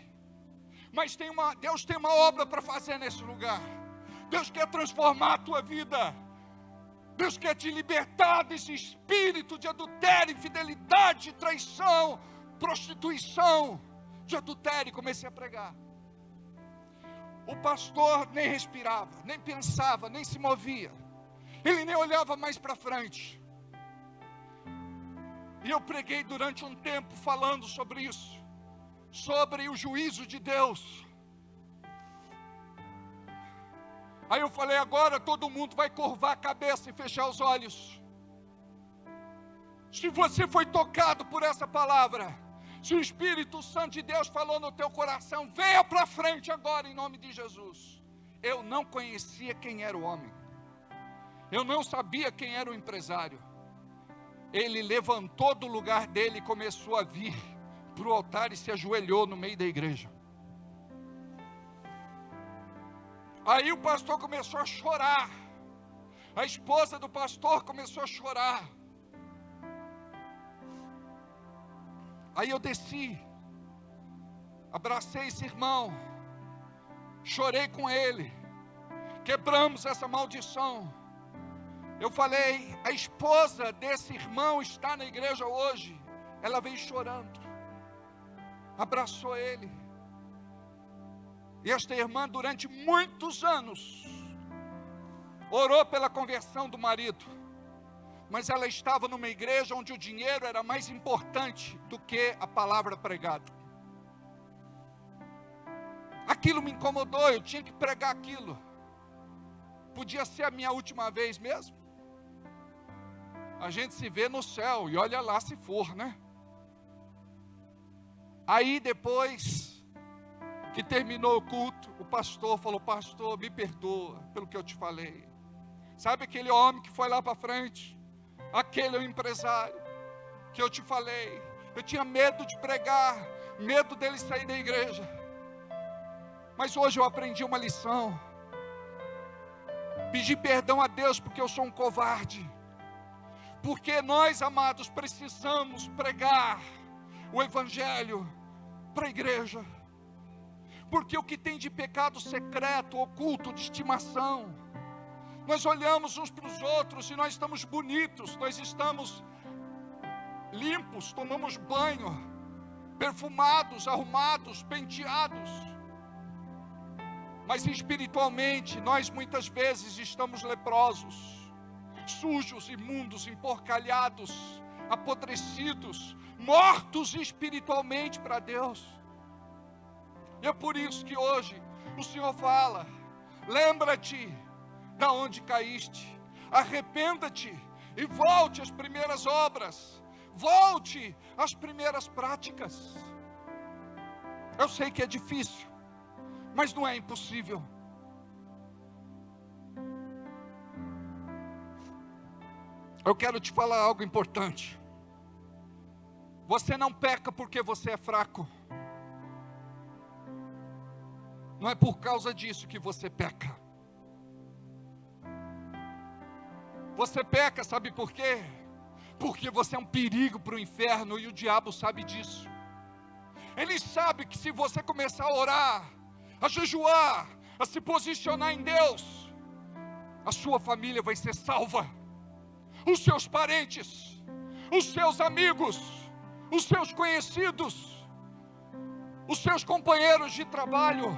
mas Deus tem uma obra para fazer nesse lugar. Deus quer transformar a tua vida. Deus quer te libertar desse espírito de adultério, infidelidade, traição, prostituição, de adultério. E comecei a pregar. O pastor nem respirava, nem pensava, nem se movia. Ele nem olhava mais para frente. E eu preguei durante um tempo falando sobre isso, sobre o juízo de Deus. Aí eu falei: agora todo mundo vai curvar a cabeça e fechar os olhos. Se você foi tocado por essa palavra, Se o Espírito Santo de Deus falou no teu coração, venha para frente agora em nome de Jesus. Eu não conhecia quem era o homem. Eu não sabia quem era o empresário. Ele levantou do lugar dele e começou a vir para o altar e se ajoelhou no meio da igreja. Aí o pastor começou a chorar. A esposa do pastor começou a chorar. Aí eu desci, abracei esse irmão, chorei com ele, quebramos essa maldição. Eu falei, a esposa desse irmão está na igreja hoje. Ela veio chorando, abraçou ele. E esta irmã, durante muitos anos, orou pela conversão do marido. Mas ela estava numa igreja onde o dinheiro era mais importante do que a palavra pregada. Aquilo me incomodou, eu tinha que pregar aquilo. Podia ser a minha última vez mesmo. A gente se vê no céu e olha lá se for, né? Aí depois que terminou o culto, o pastor falou, pastor, me perdoa pelo que eu te falei. Sabe aquele homem que foi lá para frente? Aquele é o empresário que eu te falei. Eu tinha medo de pregar, medo dele sair da igreja. Mas hoje eu aprendi uma lição. Pedi perdão a Deus porque eu sou um covarde. Porque nós, amados, precisamos pregar o evangelho para a igreja. Porque o que tem de pecado secreto, oculto, de estimação, nós olhamos uns para os outros e nós estamos bonitos, nós estamos limpos, tomamos banho, perfumados, arrumados, penteados. Mas espiritualmente nós muitas vezes estamos leprosos, sujos, imundos, emporcalhados, apodrecidos, mortos espiritualmente para Deus. E é por isso que hoje o Senhor fala, lembra-te da onde caíste, arrependa-te e volte às primeiras obras, volte às primeiras práticas. Eu sei que é difícil, mas não é impossível. Eu quero te falar algo importante. Você não peca porque você é fraco. Não é por causa disso que você peca. Você peca, sabe por quê? Porque você é um perigo para o inferno e o diabo sabe disso. Ele sabe que se você começar a orar, a jejuar, a se posicionar em Deus, a sua família vai ser salva. Os seus parentes, os seus amigos, os seus conhecidos, os seus companheiros de trabalho,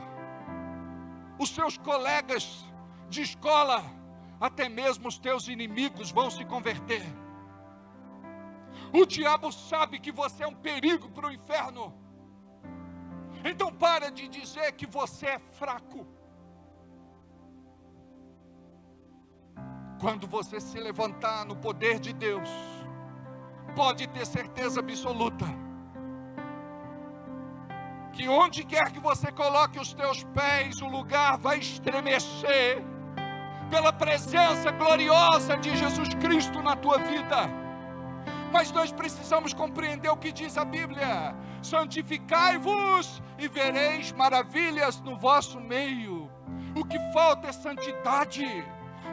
os seus colegas de escola, até mesmo os teus inimigos vão se converter. O diabo sabe que você é um perigo para o inferno. Então para de dizer que você é fraco. Quando você se levantar no poder de Deus, pode ter certeza absoluta que onde quer que você coloque os teus pés, o lugar vai estremecer pela presença gloriosa de Jesus Cristo na tua vida. Mas nós precisamos compreender o que diz a Bíblia: santificai-vos e vereis maravilhas no vosso meio. O que falta é santidade.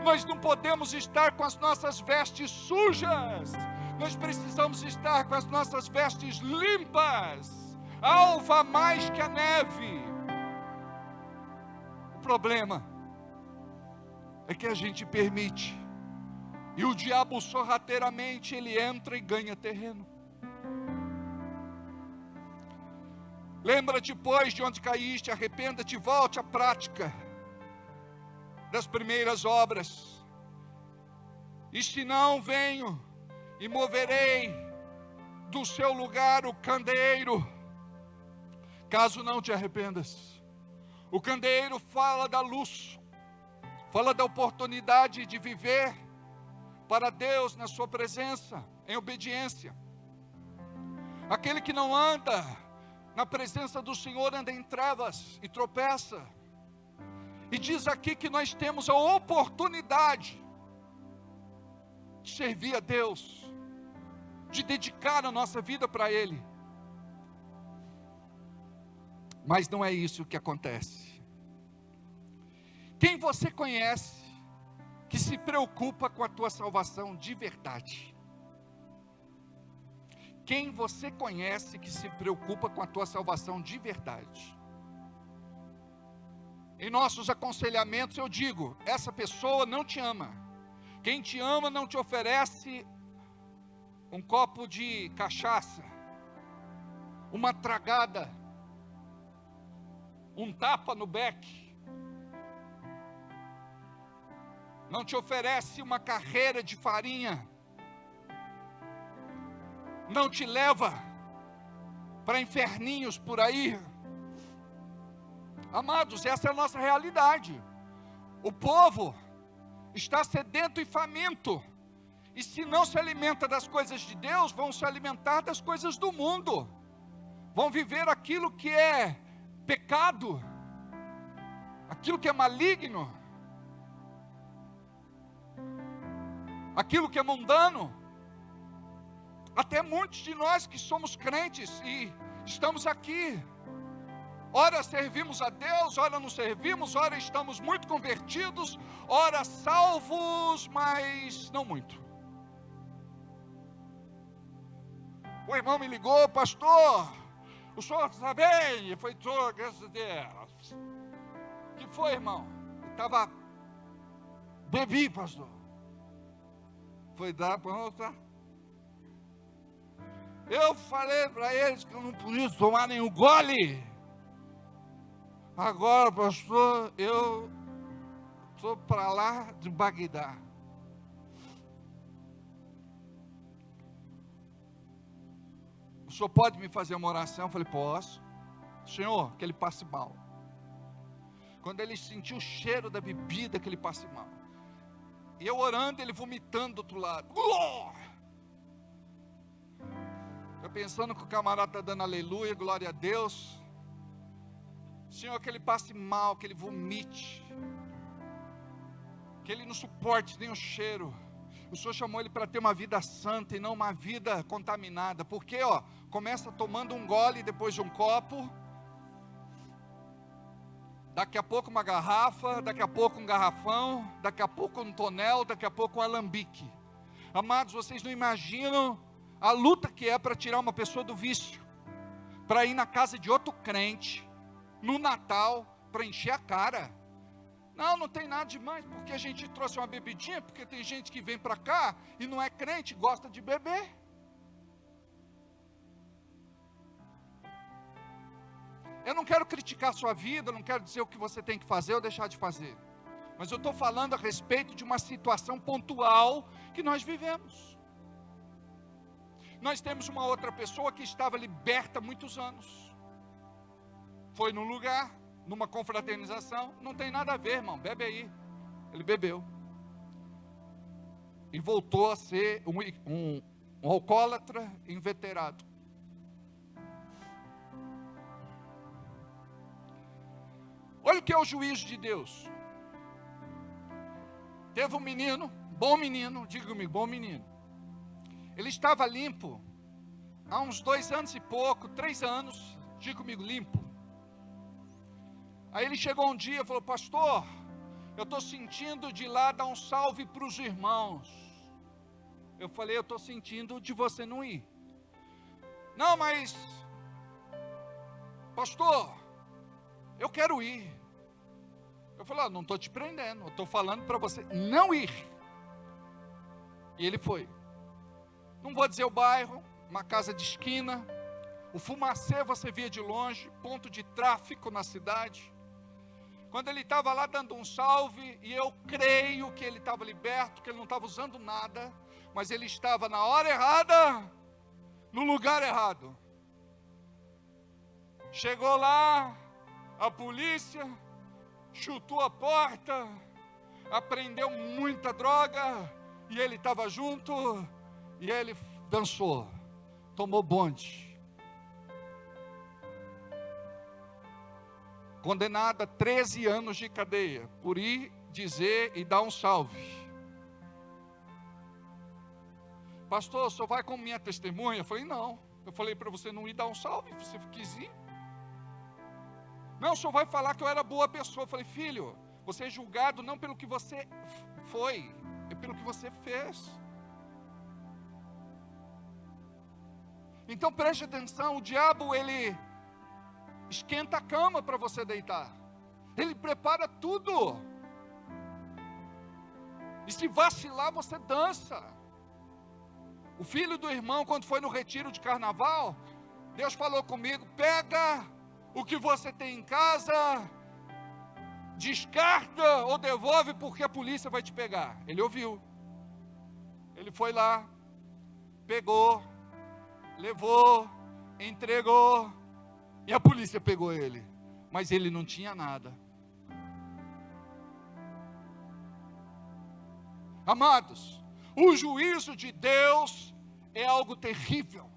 Nós não podemos estar com as nossas vestes sujas. Nós precisamos estar com as nossas vestes limpas, alva mais que a neve. O problema é que a gente permite, e o diabo sorrateiramente ele entra e ganha terreno. Lembra-te, pois, de onde caíste, arrependa-te, volte à prática das primeiras obras. E se não, venho e moverei do seu lugar o candeeiro, caso não te arrependas. O candeeiro fala da luz, fala da oportunidade de viver para Deus na sua presença, em obediência. Aquele que não anda na presença do Senhor anda em trevas e tropeça. E diz aqui que nós temos a oportunidade de servir a Deus, de dedicar a nossa vida para Ele. Mas não é isso que acontece. Quem você conhece que se preocupa com a tua salvação de verdade? Quem você conhece que se preocupa com a tua salvação de verdade? Em nossos aconselhamentos eu digo, essa pessoa não te ama. Quem te ama não te oferece um copo de cachaça, uma tragada, um tapa no beque. Não te oferece uma carreira de farinha. Não te leva para inferninhos por aí. Amados, essa é a nossa realidade. O povo está sedento e faminto. E se não se alimenta das coisas de Deus, vão se alimentar das coisas do mundo. Vão viver aquilo que é pecado, aquilo que é maligno, aquilo que é mundano. Até muitos de nós que somos crentes e estamos aqui, ora servimos a Deus, ora não servimos, ora estamos muito convertidos, ora salvos, mas não muito. O irmão me ligou, pastor, o senhor está bem? Eu falei, estou, graças a Deus. O que foi, irmão? Eu bebi, pastor. Foi dar para outra. Eu falei para eles que eu não podia tomar nenhum gole. Agora, pastor, eu estou para lá de Bagdá. O senhor pode me fazer uma oração? Eu falei, posso. Senhor, que ele passe mal. Quando ele sentiu o cheiro da bebida, que ele passe mal. E eu orando, ele vomitando do outro lado. Eu pensando que o camarada está dando aleluia, glória a Deus. Senhor, que ele passe mal, que ele vomite, que ele não suporte nem o cheiro. O Senhor chamou ele para ter uma vida santa e não uma vida contaminada. Porque, começa tomando um gole depois de um copo, daqui a pouco uma garrafa, daqui a pouco um garrafão, daqui a pouco um tonel, daqui a pouco um alambique. Amados, vocês não imaginam a luta que é para tirar uma pessoa do vício, para ir na casa de outro crente, no Natal, para encher a cara. Não tem nada demais, porque a gente trouxe uma bebidinha, porque tem gente que vem para cá e não é crente, gosta de beber. Eu não quero criticar a sua vida, não quero dizer o que você tem que fazer ou deixar de fazer. Mas eu estou falando a respeito de uma situação pontual que nós vivemos. Nós temos uma outra pessoa que estava liberta há muitos anos. Foi num lugar, numa confraternização, não tem nada a ver, irmão, bebe aí. Ele bebeu. E voltou a ser um alcoólatra inveterado. Olha o que é o juízo de Deus. Teve um menino, bom menino, diga-me, bom menino. Ele estava limpo, há uns 2 anos e pouco, 3 anos, diga comigo, limpo. Aí ele chegou um dia e falou, pastor, eu estou sentindo de ir lá dar um salve para os irmãos. Eu falei, eu estou sentindo de você não ir. Não, mas, pastor, eu quero ir. Eu falei, não estou te prendendo, eu estou falando para você não ir. E ele foi. Não vou dizer o bairro, uma casa de esquina. O Fumacê você via de longe, ponto de tráfico na cidade. Quando ele estava lá dando um salve, e eu creio que ele estava liberto, que ele não estava usando nada, mas ele estava na hora errada, no lugar errado. Chegou lá, a polícia chutou a porta, apreendeu muita droga, e ele estava junto, e ele dançou, tomou bonde, condenado a 13 anos de cadeia, por ir dizer e dar um salve. Pastor, o senhor vai com minha testemunha? Eu falei, não. Eu falei para você não ir dar um salve, você quis ir. Não, o senhor vai falar que eu era boa pessoa. Eu falei, filho, você é julgado não pelo que você foi, é pelo que você fez. Então preste atenção, o diabo ele esquenta a cama para você deitar. Ele prepara tudo. E se vacilar, você dança. O filho do irmão, quando foi no retiro de carnaval, Deus falou comigo, pega o que você tem em casa, descarta ou devolve, porque a polícia vai te pegar. Ele ouviu. Ele foi lá, pegou, levou, entregou, e a polícia pegou ele. Mas ele não tinha nada. Amados, o juízo de Deus é algo terrível.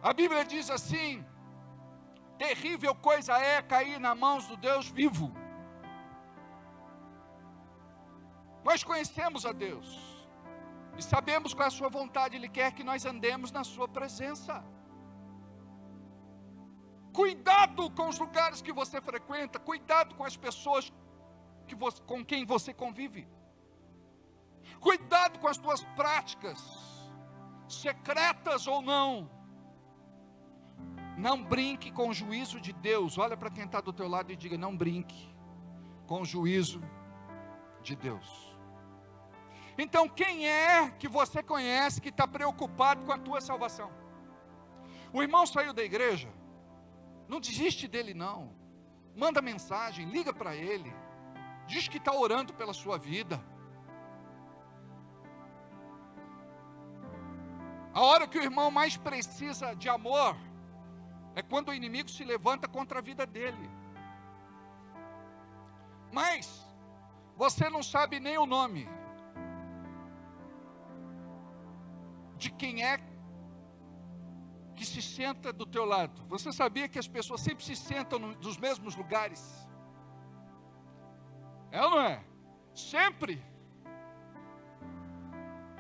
A Bíblia diz assim, terrível coisa é cair nas mãos do Deus vivo. Nós conhecemos a Deus e sabemos qual é a sua vontade. Ele quer que nós andemos na sua presença. Cuidado com os lugares que você frequenta, cuidado com as pessoas com quem você convive. Cuidado com as tuas práticas, secretas ou não. Não brinque com o juízo de Deus. Olha para quem está do teu lado e diga, não brinque com o juízo de Deus. Então quem é que você conhece que está preocupado com a tua salvação? O irmão saiu da igreja, não desiste dele não. Manda mensagem, liga para ele, diz que está orando pela sua vida. A hora que o irmão mais precisa de amor é quando o inimigo se levanta contra a vida dele. Mas você não sabe nem o nome de quem é que se senta do teu lado. Você sabia que as pessoas sempre se sentam nos mesmos lugares? É ou não é? Sempre.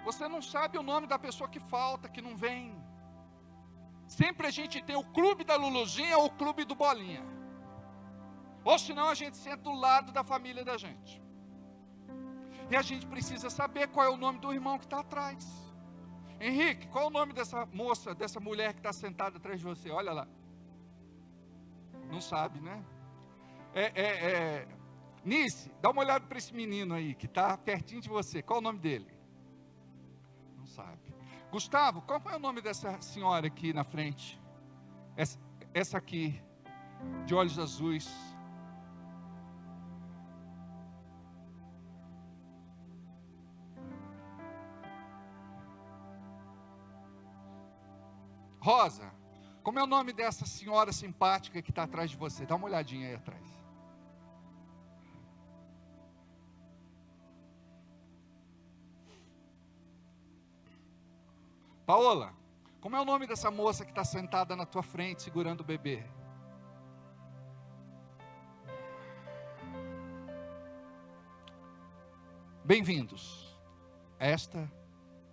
Você não sabe o nome da pessoa que falta, que não vem. Sempre a gente tem o clube da Luluzinha ou o clube do Bolinha. Ou senão a gente senta do lado da família da gente. E a gente precisa saber qual é o nome do irmão que está atrás. Henrique, qual é o nome dessa moça, dessa mulher que está sentada atrás de você? Olha lá. Não sabe, né? Nice, dá uma olhada para esse menino aí, que está pertinho de você. Qual é o nome dele? Não sabe. Gustavo, qual é o nome dessa senhora aqui na frente? Essa aqui, de olhos azuis. Rosa, como é o nome dessa senhora simpática que está atrás de você? Dá uma olhadinha aí atrás. Paola, como é o nome dessa moça que está sentada na tua frente, segurando o bebê? Bem-vindos. Esta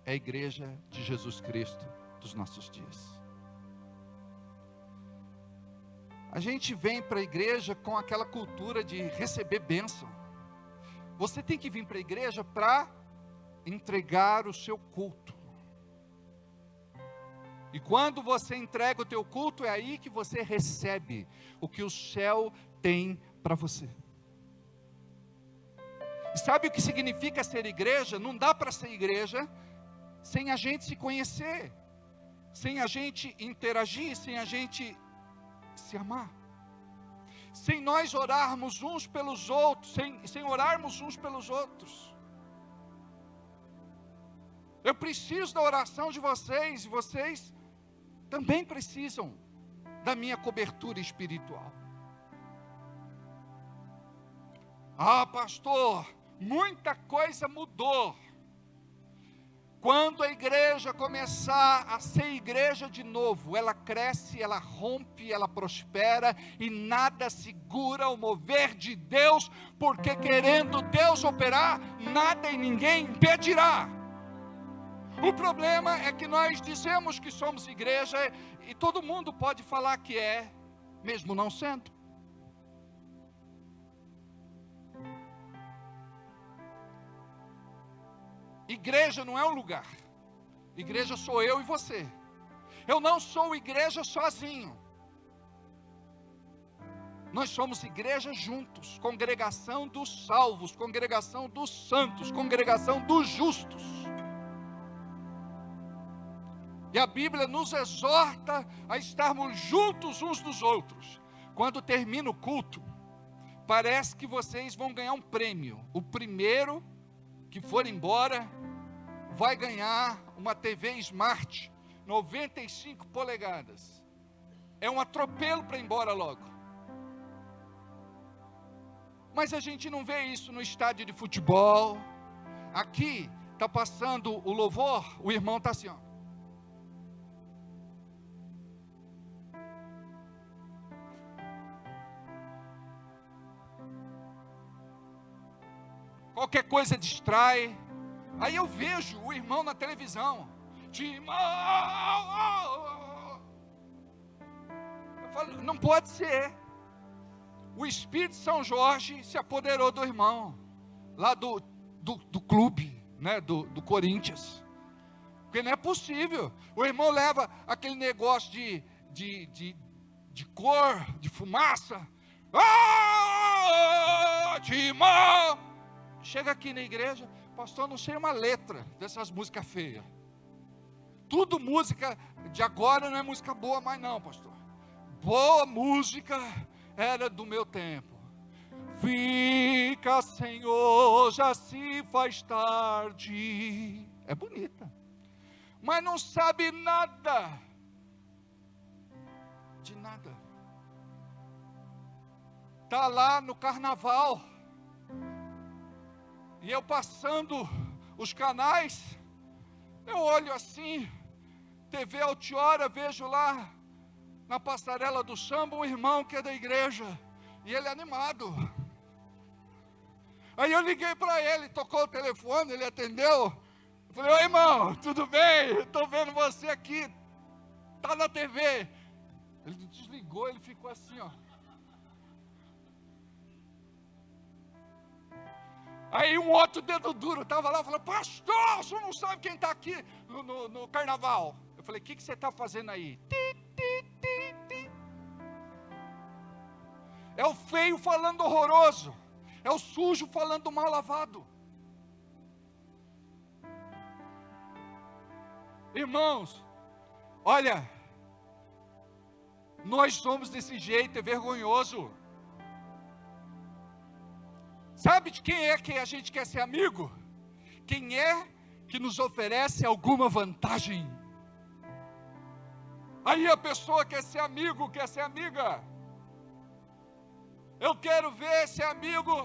é a igreja de Jesus Cristo dos nossos dias. A gente vem para a igreja com aquela cultura de receber bênção. Você tem que vir para a igreja para entregar o seu culto. E quando você entrega o teu culto, é aí que você recebe o que o céu tem para você. E sabe o que significa ser igreja? Não dá para ser igreja sem a gente se conhecer, sem a gente interagir, sem a gente se amar. Sem nós orarmos uns pelos outros, sem orarmos uns pelos outros. Eu preciso da oração de vocês, e vocês também precisam da minha cobertura espiritual. Ah, pastor, muita coisa mudou. Quando a igreja começar a ser igreja de novo, ela cresce, ela rompe, ela prospera, e nada segura o mover de Deus, porque querendo Deus operar, nada e ninguém impedirá. O problema é que nós dizemos que somos igreja, e todo mundo pode falar que é, mesmo não sendo. Igreja não é um lugar. Igreja sou eu e você. Eu não sou igreja sozinho. Nós somos igreja juntos, congregação dos salvos, congregação dos santos, congregação dos justos. E a Bíblia nos exorta a estarmos juntos uns dos outros. Quando termina o culto, parece que vocês vão ganhar um prêmio. O primeiro que for embora vai ganhar uma TV Smart 95 polegadas. É um atropelo para ir embora logo. Mas a gente não vê isso no estádio de futebol. Aqui está passando o louvor, o irmão está assim, ó. Qualquer coisa distrai. Aí eu vejo o irmão na televisão. Eu falo, não pode ser. O Espírito de São Jorge se apoderou do irmão, lá do clube, né, do Corinthians. Porque não é possível. O irmão leva aquele negócio de cor, de fumaça. Chega aqui na igreja, pastor, não sei uma letra dessas músicas feias. Tudo música de agora não é música boa mais não, pastor. Boa música era do meu tempo. Fica, Senhor, já se faz tarde. É bonita, mas não sabe nada de nada. Está lá no carnaval, e eu passando os canais, eu olho assim, TV Altiora, vejo lá na passarela do samba um irmão que é da igreja, e ele é animado. Aí eu liguei para ele, tocou o telefone, ele atendeu. Eu falei, oi irmão, tudo bem? Estou vendo você aqui, está na TV. Ele desligou, ele ficou assim, ó. Aí um outro dedo duro estava lá, falou, pastor, o senhor não sabe quem está aqui no carnaval. Eu falei, o que você está fazendo aí? É o feio falando horroroso, é o sujo falando mal lavado. Irmãos, olha, nós somos desse jeito, é vergonhoso. Sabe de quem é que a gente quer ser amigo? Quem é que nos oferece alguma vantagem? Aí a pessoa quer ser amigo, quer ser amiga. Eu quero ver ser amigo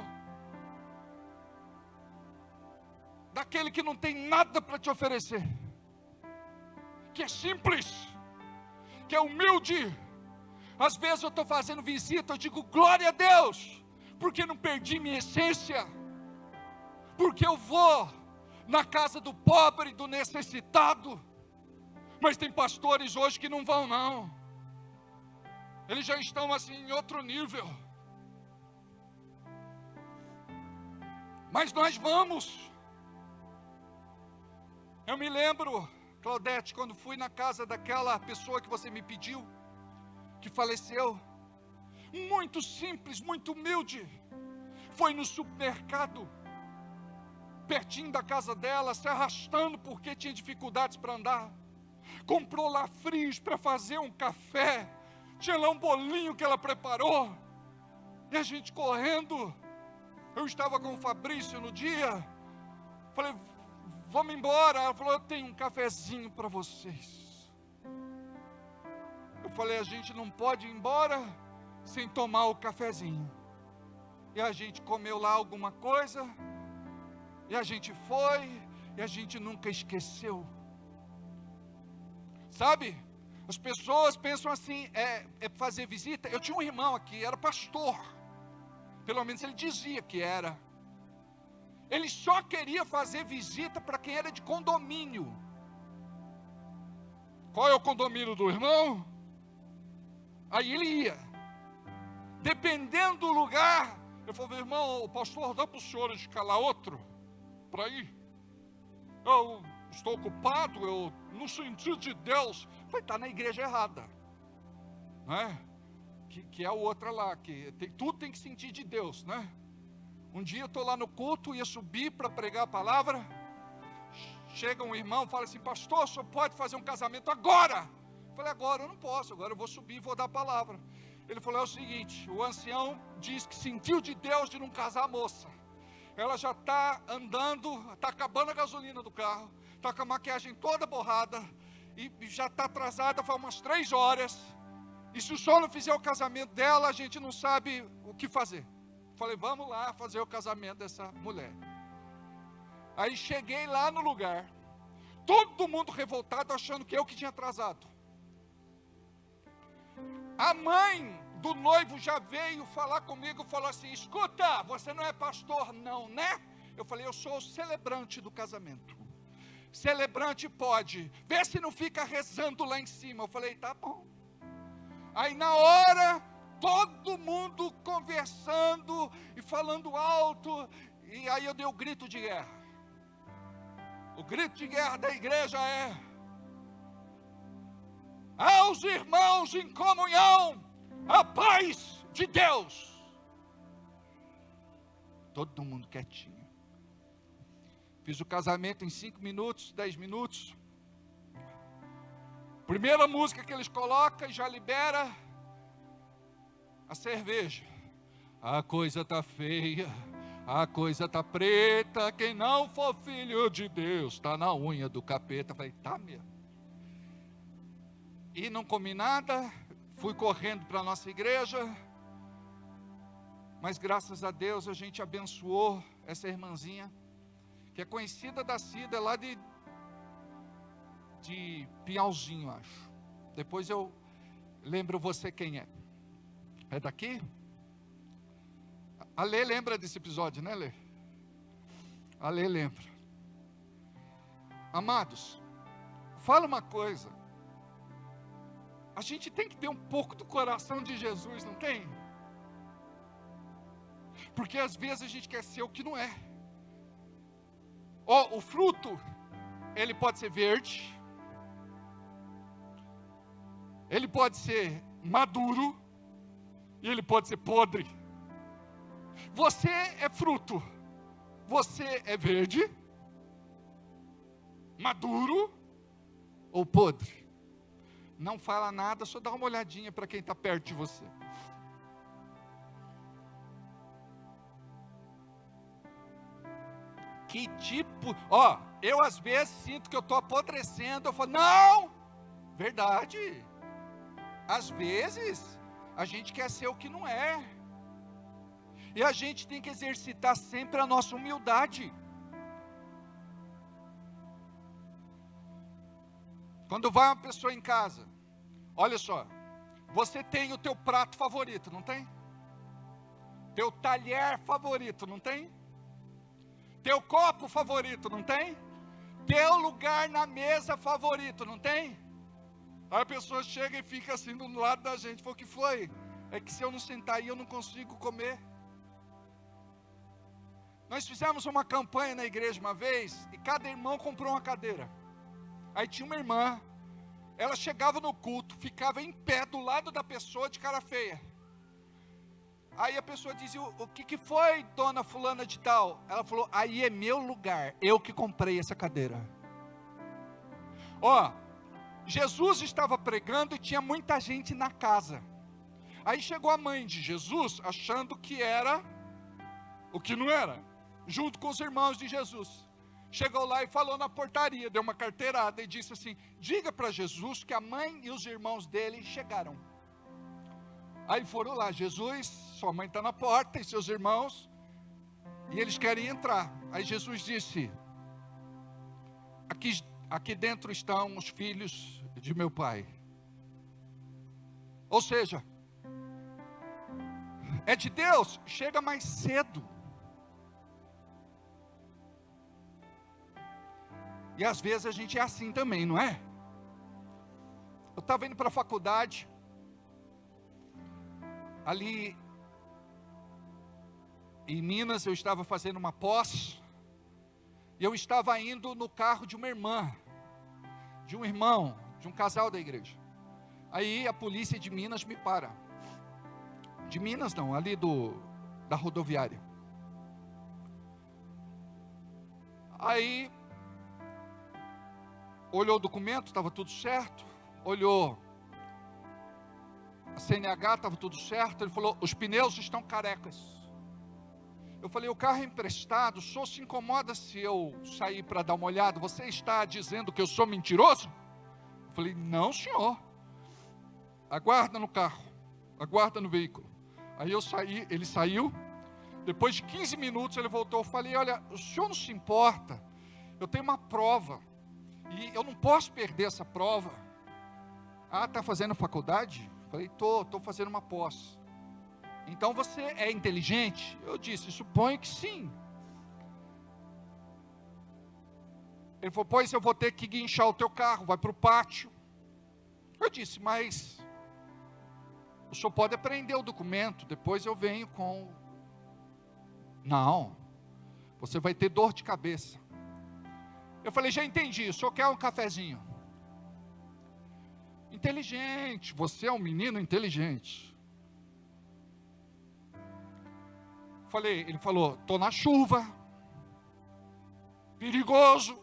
daquele que não tem nada para te oferecer, que é simples, que é humilde. Às vezes eu estou fazendo visita, eu digo, glória a Deus, porque não perdi minha essência, porque eu vou na casa do pobre, do necessitado. Mas tem pastores hoje que não vão não, eles já estão assim em outro nível. Mas nós vamos. Eu me lembro, Claudete, quando fui na casa daquela pessoa que você me pediu, que faleceu, muito simples, muito humilde, foi no supermercado, pertinho da casa dela, se arrastando porque tinha dificuldades para andar, comprou lá frios para fazer um café, tinha lá um bolinho que ela preparou, e a gente correndo. Eu estava com o Fabrício no dia, falei, vamos embora. Ela falou, eu tenho um cafezinho para vocês. Eu falei, a gente não pode ir embora sem tomar o cafezinho. E a gente comeu lá alguma coisa, e a gente foi, e a gente nunca esqueceu. Sabe? As pessoas pensam assim, é fazer visita. Eu tinha um irmão aqui, era pastor. Pelo menos ele dizia que era. Ele só queria fazer visita para quem era de condomínio. Qual é o condomínio do irmão? Aí ele ia. Dependendo do lugar, eu falei, irmão, o pastor dá para o senhor escalar outro para ir? Eu estou ocupado, eu no sentido de Deus. Eu falei, está na igreja errada. Né? Que é a outra lá, tudo tem que sentir de Deus, né? Um dia eu estou lá no culto, ia subir para pregar a palavra. Chega um irmão e fala assim, pastor, o senhor pode fazer um casamento agora? Eu falei, agora eu não posso, agora eu vou subir e vou dar a palavra. Ele falou, é o seguinte, o ancião diz que sentiu de Deus de não casar a moça. Ela já está andando, está acabando a gasolina do carro, está com a maquiagem toda borrada, e já está atrasada faz umas 3 horas. E se o senhor não fizer o casamento dela, a gente não sabe o que fazer. Falei, vamos lá fazer o casamento dessa mulher. Aí cheguei lá no lugar, todo mundo revoltado, achando que eu que tinha atrasado. A mãe do noivo já veio falar comigo, falou assim, escuta, você não é pastor não, né? Eu falei, eu sou o celebrante do casamento. Celebrante pode, vê se não fica rezando lá em cima. Eu falei, tá bom. Aí na hora, todo mundo conversando e falando alto, e aí eu dei o grito de guerra. O grito de guerra da igreja é: aos irmãos em comunhão, a paz de Deus. Todo mundo quietinho. Fiz o casamento em 5 minutos, 10 minutos. Primeira música que eles colocam e já libera a cerveja. A coisa tá feia, a coisa tá preta, quem não for filho de Deus tá na unha do capeta. Falei, tá mesmo. E não comi nada, fui correndo para a nossa igreja, mas graças a Deus a gente abençoou essa irmãzinha, que é conhecida da Cida, lá de Pinhalzinho, acho. Depois eu lembro você quem é. É daqui? A Lê lembra desse episódio, né, Lê? A Lê lembra. Amados, fala uma coisa. A gente tem que ter um pouco do coração de Jesus, não tem? Porque às vezes a gente quer ser o que não é. O fruto, ele pode ser verde, ele pode ser maduro, e ele pode ser podre. Você é fruto, você é verde, maduro ou podre? Não fala nada, só dá uma olhadinha para quem está perto de você. Que tipo, eu às vezes sinto que eu estou apodrecendo, eu falo, não, verdade, às vezes a gente quer ser o que não é, e a gente tem que exercitar sempre a nossa humildade. Quando vai uma pessoa em casa, olha só, você tem o teu prato favorito, não tem? Teu talher favorito, não tem? Teu copo favorito, não tem? Teu lugar na mesa favorito, não tem? Aí a pessoa chega e fica assim do lado da gente, fala, o que foi? É que se eu não sentar aí eu não consigo comer. Nós fizemos uma campanha na igreja uma vez, e cada irmão comprou uma cadeira. Aí tinha uma irmã, ela chegava no culto, ficava em pé do lado da pessoa de cara feia. Aí a pessoa dizia, o que foi, dona fulana de tal? Ela falou, aí é meu lugar, eu que comprei essa cadeira. Jesus estava pregando e tinha muita gente na casa. Aí chegou a mãe de Jesus, achando que era o que não era, junto com os irmãos de Jesus. Chegou lá e falou na portaria, deu uma carteirada e disse assim, diga para Jesus que a mãe e os irmãos dele chegaram. Aí foram lá, Jesus, sua mãe está na porta e seus irmãos, e eles querem entrar. Aí Jesus disse, aqui dentro estão os filhos de meu pai. Ou seja, é de Deus, chega mais cedo. E às vezes a gente é assim também, não é? Eu estava indo para a faculdade, ali em Minas, eu estava fazendo uma pós, e eu estava indo no carro de uma irmã, de um irmão, de um casal da igreja. Aí a polícia de Minas me para. De Minas não, ali da rodoviária. Aí olhou o documento, estava tudo certo. Olhou a CNH, estava tudo certo. Ele falou, os pneus estão carecas. Eu falei, o carro é emprestado, o senhor se incomoda se eu sair para dar uma olhada? Você está dizendo que eu sou mentiroso? Eu falei, não, senhor. Aguarda no carro, aguarda no veículo. Aí eu saí, ele saiu. Depois de 15 minutos ele voltou. Eu falei, olha, o senhor não se importa? Eu tenho uma prova e eu não posso perder essa prova. Ah, está fazendo faculdade? Eu falei, estou fazendo uma pós. Então você é inteligente? Eu disse, suponho que sim. Ele falou, pois eu vou ter que guinchar o teu carro, vai para o pátio. Eu disse, mas o senhor pode apreender o documento, depois eu venho com... Não, você vai ter dor de cabeça. Eu falei, já entendi, o senhor quer um cafezinho? Inteligente, você é um menino inteligente. Falei, ele falou, estou na chuva, perigoso,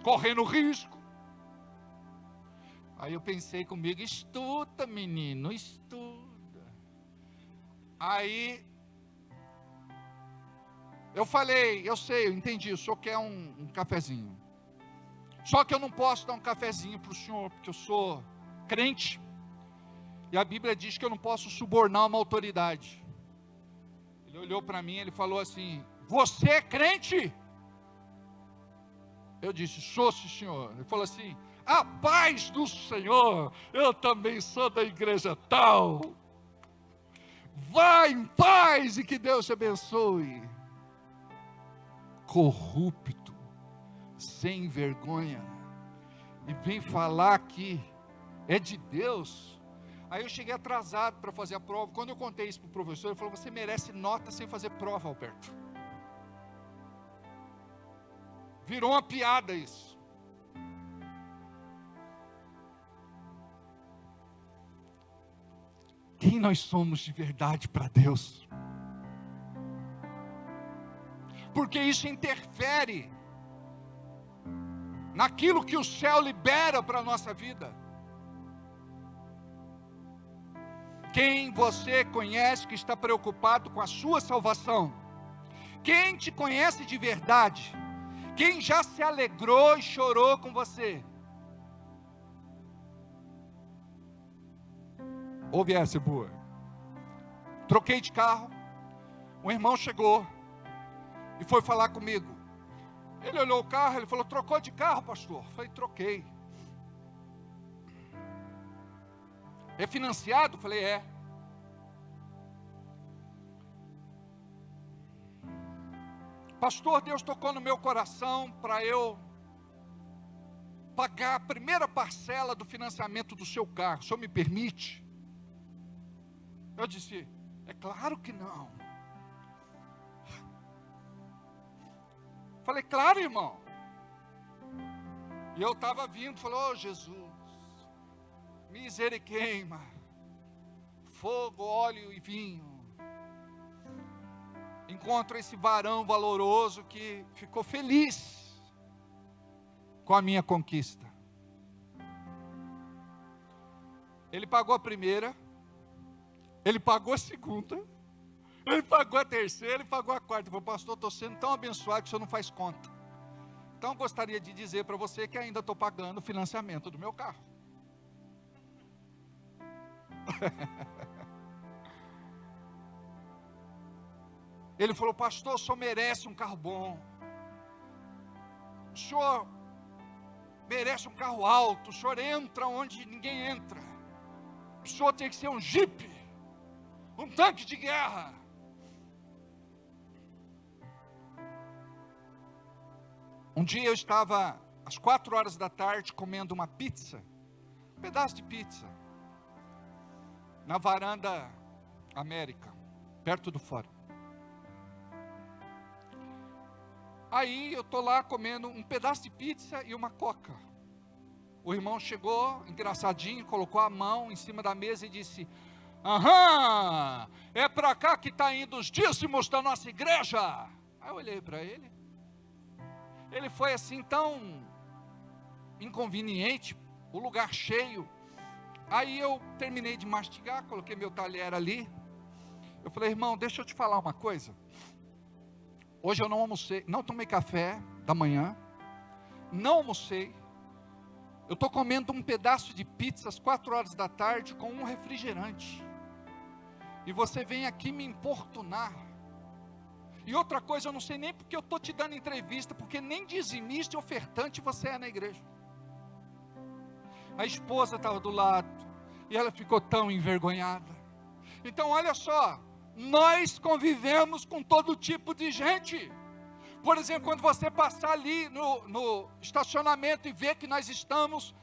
correndo risco. Aí eu pensei comigo, estuda menino, estuda. Aí eu falei, eu sei, eu entendi, o senhor quer um cafezinho. Só que eu não posso dar um cafezinho para o senhor, porque eu sou crente. E a Bíblia diz que eu não posso subornar uma autoridade. Ele olhou para mim, ele falou assim, você é crente? Eu disse, sou sim, senhor. Ele falou assim, a paz do Senhor, eu também sou da igreja tal. Vá em paz e que Deus te abençoe. Corrupto, sem vergonha, e vem falar que é de Deus. Aí eu cheguei atrasado para fazer a prova. Quando eu contei isso para o professor, ele falou, você merece nota sem fazer prova, Alberto. Virou uma piada isso. Quem nós somos de verdade para Deus? Porque isso interfere naquilo que o céu libera para a nossa vida. Quem você conhece que está preocupado com a sua salvação? Quem te conhece de verdade? Quem já se alegrou e chorou com você? Ouve essa boa. Troquei de carro. Um irmão chegou e foi falar comigo. Ele olhou o carro, ele falou, trocou de carro, pastor? Eu falei, troquei. É financiado? Eu falei, é. Pastor, Deus tocou no meu coração para eu pagar a primeira parcela do financiamento do seu carro. O senhor me permite? Eu disse, é claro que não. Falei, claro, irmão. E eu estava vindo, falou, oh, Jesus, misericórdia, fogo, óleo e vinho. Encontro esse varão valoroso que ficou feliz com a minha conquista. Ele pagou a primeira, ele pagou a segunda, ele pagou a terceira, ele pagou a quarta. Ele falou, pastor, estou sendo tão abençoado que o senhor não faz conta. Então, gostaria de dizer para você que ainda estou pagando o financiamento do meu carro. Ele falou, pastor, o senhor merece um carro bom. o senhor merece um carro alto, o senhor entra onde ninguém entra, o senhor tem que ser um jipe, um tanque de guerra. Um dia eu estava às 4 horas da tarde comendo uma pizza, um pedaço de pizza, na varanda América, perto do fórum. Aí eu estou lá comendo um pedaço de pizza e uma coca. O irmão chegou, engraçadinho, colocou a mão em cima da mesa e disse: aham, é para cá que está indo os dízimos da nossa igreja. Aí eu olhei para ele. Ele foi assim tão inconveniente, o lugar cheio. Aí eu terminei de mastigar, coloquei meu talher ali. Eu falei: irmão, deixa eu te falar uma coisa. Hoje eu não almocei, não tomei café da manhã, não almocei. Eu estou comendo um pedaço de pizza às 4 horas da tarde com um refrigerante. E você vem aqui me importunar. E outra coisa, eu não sei nem porque eu estou te dando entrevista, porque nem dizimista e ofertante você é na igreja. A esposa estava do lado, e ela ficou tão envergonhada. Então olha só, nós convivemos com todo tipo de gente. Por exemplo, quando você passar ali no estacionamento e ver que nós estamos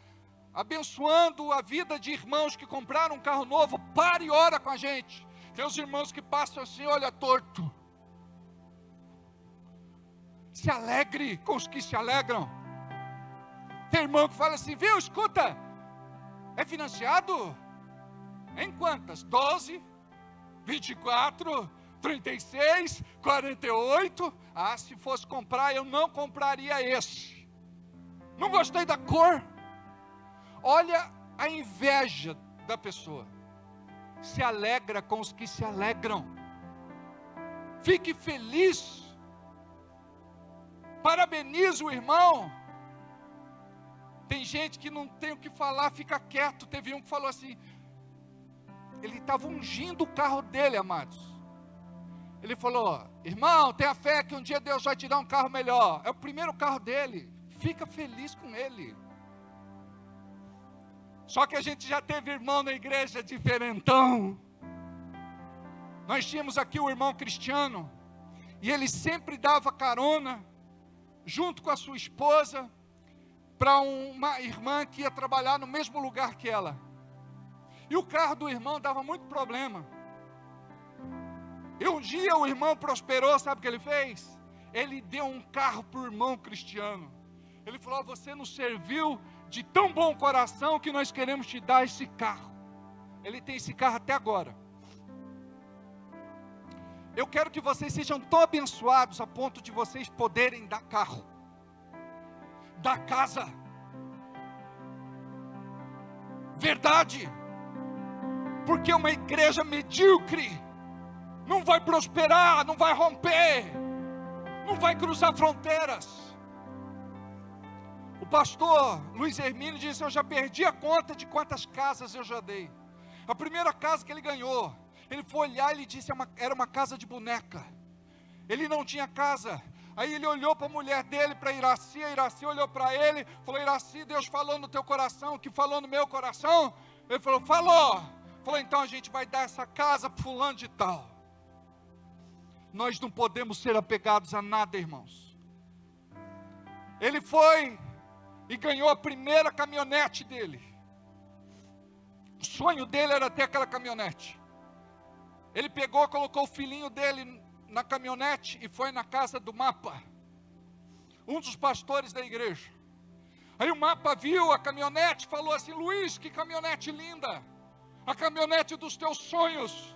abençoando a vida de irmãos que compraram um carro novo, pare e ora com a gente. Tem os irmãos que passam assim, olha torto. Se alegre com os que se alegram. Tem irmão que fala assim, viu, escuta, é financiado? Em quantas? 12, 24, 36, 48. Ah, se fosse comprar, eu não compraria esse. Não gostei da cor. Olha a inveja da pessoa. Se alegra com os que se alegram. Fique feliz. Parabenize o irmão. Tem gente que não tem o que falar, fica quieto. Teve um que falou assim, ele estava ungindo o carro dele, amados. Ele falou, irmão, tenha fé que um dia Deus vai te dar um carro melhor. É o primeiro carro dele, fica feliz com ele. Só que a gente já teve irmão na igreja diferentão. Nós tínhamos aqui o irmão Cristiano, e ele sempre dava carona, junto com a sua esposa, para uma irmã que ia trabalhar no mesmo lugar que ela. E o carro do irmão dava muito problema. E um dia o irmão prosperou, sabe o que ele fez? Ele deu um carro para o irmão Cristiano. Ele falou, você nos serviu de tão bom coração que nós queremos te dar esse carro. Ele tem esse carro até agora. Eu quero que vocês sejam tão abençoados a ponto de vocês poderem dar carro, dar casa. Verdade. Porque uma igreja medíocre não vai prosperar, não vai romper, não vai cruzar fronteiras. O pastor Luiz Hermínio disse, eu já perdi a conta de quantas casas eu já dei. A primeira casa que ele ganhou, ele foi olhar e ele disse, era uma casa de boneca. Ele não tinha casa. Aí ele olhou para a mulher dele, para Iraci, a Iraci olhou para ele, falou, Iraci, Deus falou no teu coração, o que falou no meu coração? Ele falou, falou. Falou, então a gente vai dar essa casa para fulano de tal. Nós não podemos ser apegados a nada, irmãos. Ele foi e ganhou a primeira caminhonete dele. O sonho dele era ter aquela caminhonete. Ele pegou, colocou o filhinho dele na caminhonete e foi na casa do Mapa, um dos pastores da igreja. Aí o Mapa viu a caminhonete e falou assim, Luiz, que caminhonete linda, a caminhonete dos teus sonhos.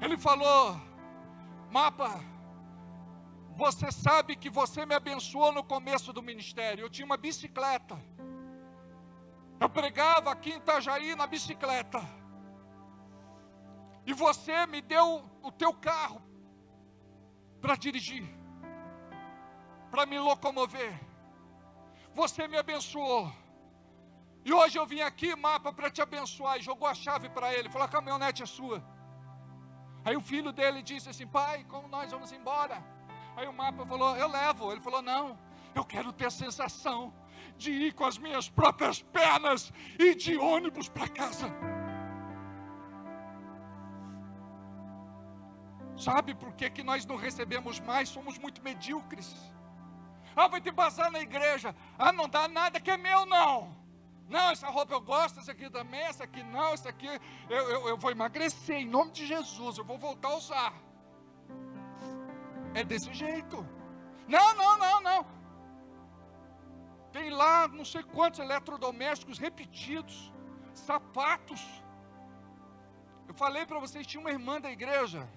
Ele falou, Mapa, você sabe que você me abençoou no começo do ministério. Eu tinha uma bicicleta, eu pregava aqui em Itajaí na bicicleta, e você me deu o teu carro para dirigir, para me locomover. Você me abençoou. E hoje eu vim aqui, Mapa, para te abençoar. E jogou a chave para ele, falou, a caminhonete é sua. Aí o filho dele disse assim, pai, como nós vamos embora? Aí o Mapa falou, eu levo. Ele falou, não, Eu quero ter a sensação de ir com as minhas próprias pernas e de ônibus para casa. Sabe por que nós não recebemos mais? Somos muito medíocres. Vai ter bazar na igreja. Não dá nada que é meu, não. Não, essa roupa eu gosto, essa aqui também, essa aqui não, essa aqui eu vou emagrecer em nome de Jesus, eu vou voltar a usar. É desse jeito. Não. Tem lá não sei quantos eletrodomésticos repetidos, sapatos. Eu falei para vocês, tinha uma irmã da igreja,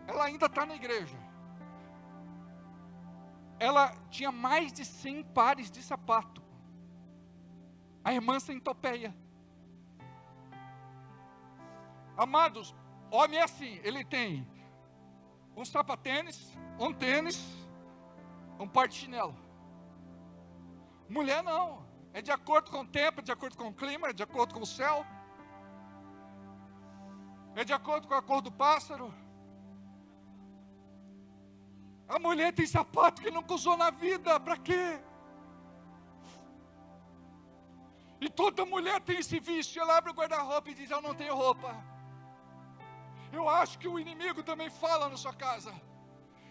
ela ainda está na igreja. Ela tinha mais de 100 pares de sapato. A irmã centopeia. Amados, homem é assim, ele tem um sapatênis, um tênis, um par de chinelo. Mulher não, é de acordo com o tempo, é de acordo com o clima, é de acordo com o céu, é de acordo com a cor do pássaro. A mulher tem sapato que nunca usou na vida, para quê? E toda mulher tem esse vício, ela abre o guarda-roupa e diz, eu não tenho roupa. Eu acho que o inimigo também fala na sua casa.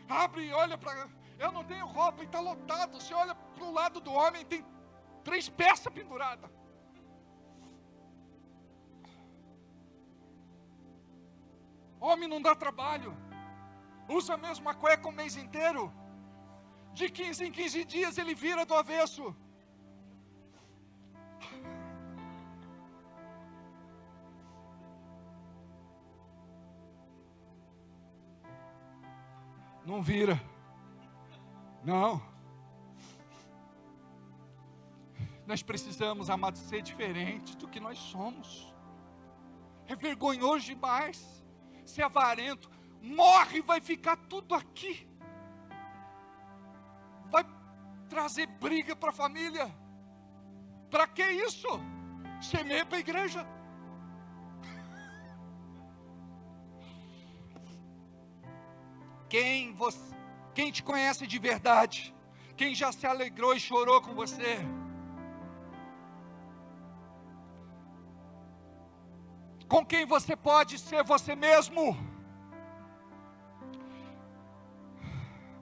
Abre e olha para, eu não tenho roupa e está lotado. Você olha para o lado do homem, tem 3 peças penduradas. Homem não dá trabalho. Usa a mesma cueca o mês inteiro. De 15 em 15 dias ele vira do avesso. Não vira. Não. Nós precisamos, amados, ser diferentes do que nós somos. É vergonhoso demais ser avarento. Morre, vai ficar tudo aqui. Vai trazer briga para a família. Para que isso? Semeia para a igreja. Quem te conhece de verdade, quem já se alegrou e chorou com você, com quem você pode ser você mesmo,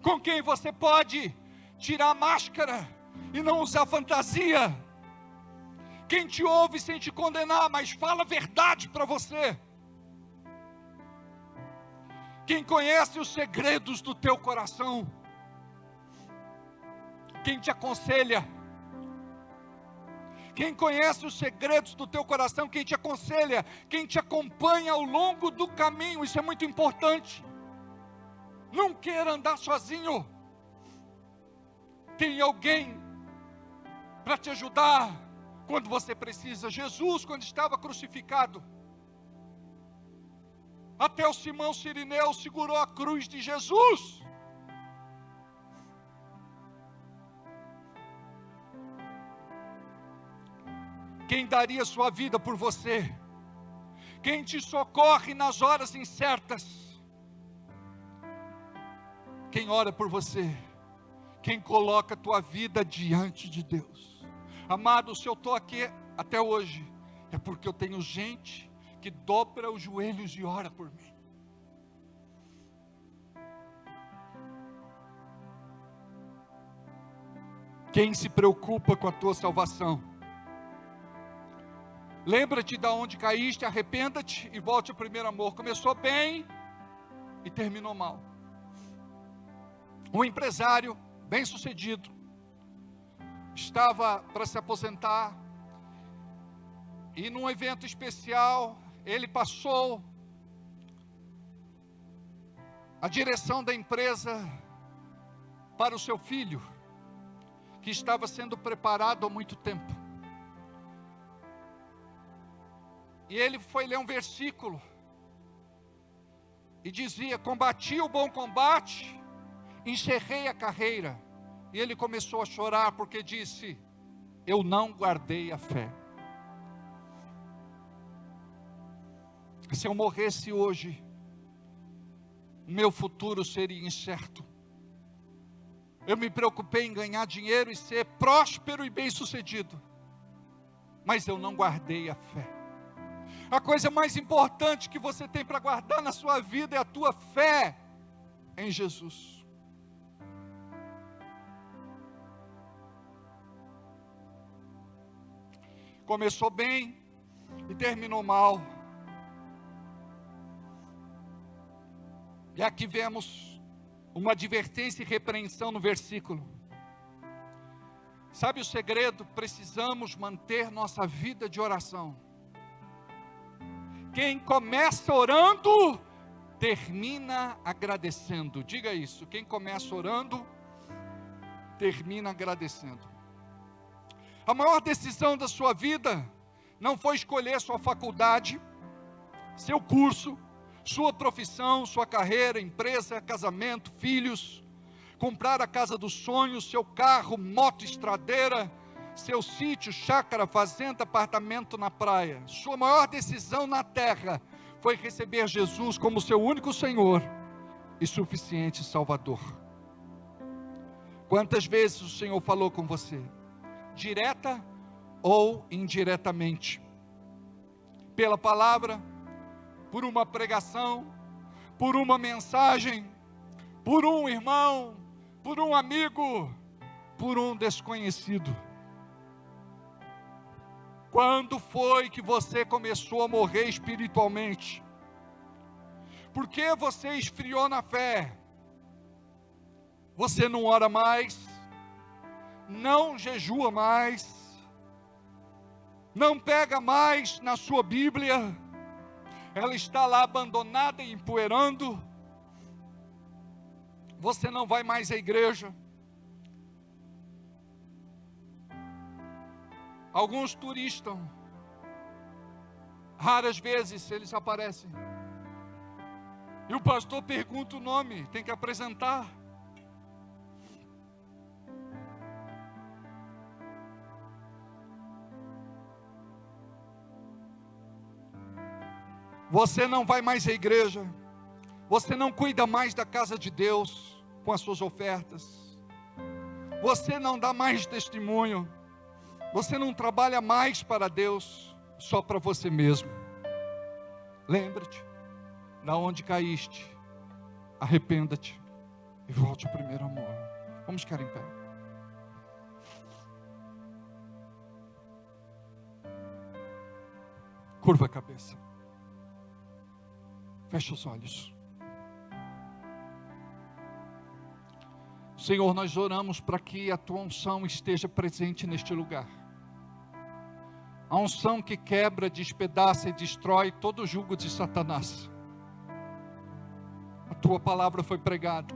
com quem você pode tirar a máscara e não usar fantasia, quem te ouve sem te condenar, mas fala a verdade para você, quem conhece os segredos do teu coração, quem te aconselha, quem conhece os segredos do teu coração, quem te aconselha, quem te acompanha ao longo do caminho, isso é muito importante. Não queira andar sozinho, tem alguém para te ajudar quando você precisa. Jesus, quando estava crucificado, até o Simão Cirineu segurou a cruz de Jesus. Quem daria sua vida por você? Quem te socorre nas horas incertas? Quem ora por você? Quem coloca a tua vida diante de Deus? Amado, se eu estou aqui até hoje, é porque eu tenho gente que dobra os joelhos e ora por mim. Quem se preocupa com a tua salvação? Lembra-te de onde caíste, arrependa-te e volte ao primeiro amor. Começou bem e terminou mal. Um empresário bem sucedido estava para se aposentar e num evento especial ele passou a direção da empresa para o seu filho, que estava sendo preparado há muito tempo. E ele foi ler um versículo e dizia: combati o bom combate, encerrei a carreira. E ele começou a chorar porque disse: eu não guardei a fé. Se eu morresse hoje, meu futuro seria incerto. Eu me preocupei em ganhar dinheiro e ser próspero e bem-sucedido. Mas eu não guardei a fé. A coisa mais importante que você tem para guardar na sua vida é a tua fé em Jesus. Começou bem e terminou mal. E aqui vemos uma advertência e repreensão no versículo. Sabe o segredo? Precisamos manter nossa vida de oração. Quem começa orando, termina agradecendo. Diga isso, quem começa orando, termina agradecendo. A maior decisão da sua vida não foi escolher sua faculdade, seu curso, sua profissão, sua carreira, empresa, casamento, filhos, comprar a casa dos sonhos, seu carro, moto estradeira, seu sítio, chácara, fazenda, apartamento na praia. Sua maior decisão na terra foi receber Jesus como seu único Senhor e suficiente Salvador. Quantas vezes o Senhor falou com você? Direta ou indiretamente? Pela palavra, por uma pregação, por uma mensagem, por um irmão, por um amigo, por um desconhecido. Quando foi que você começou a morrer espiritualmente? Por que você esfriou na fé? Você não ora mais, não jejua mais, não pega mais na sua Bíblia, ela está lá abandonada e empoeirando. Você não vai mais à igreja. Alguns turistas, raras vezes eles aparecem. E o pastor pergunta o nome, tem que apresentar. Você não vai mais à igreja. Você não cuida mais da casa de Deus com as suas ofertas. Você não dá mais testemunho. Você não trabalha mais para Deus, só para você mesmo. Lembra-te, da onde caíste, arrependa-te e volte ao primeiro amor. Vamos ficar em pé. Curva a cabeça. Feche os olhos. Senhor, nós oramos para que a tua unção esteja presente neste lugar. A unção que quebra, despedaça e destrói todo o jugo de Satanás. A tua palavra foi pregada.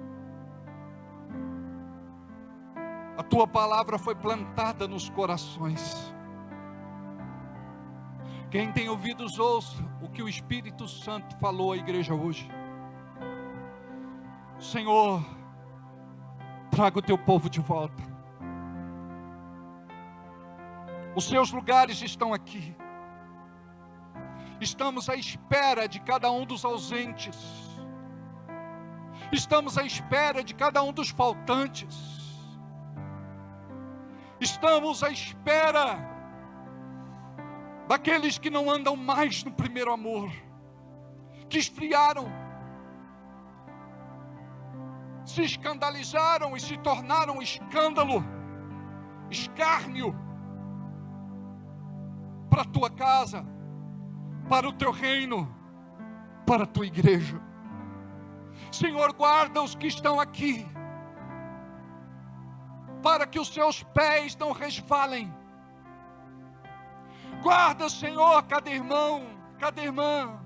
A tua palavra foi plantada nos corações. Quem tem ouvidos, ouça o que o Espírito Santo falou à igreja hoje. Senhor, traga o teu povo de volta. Os seus lugares estão aqui. Estamos à espera de cada um dos ausentes. Estamos à espera de cada um dos faltantes. Estamos à espera daqueles que não andam mais no primeiro amor, que esfriaram, se escandalizaram e se tornaram escândalo, escárnio para a tua casa, para o teu reino, para a tua igreja. Senhor, guarda os que estão aqui, para que os seus pés não resvalem. Guarda, Senhor, cada irmão, cada irmã,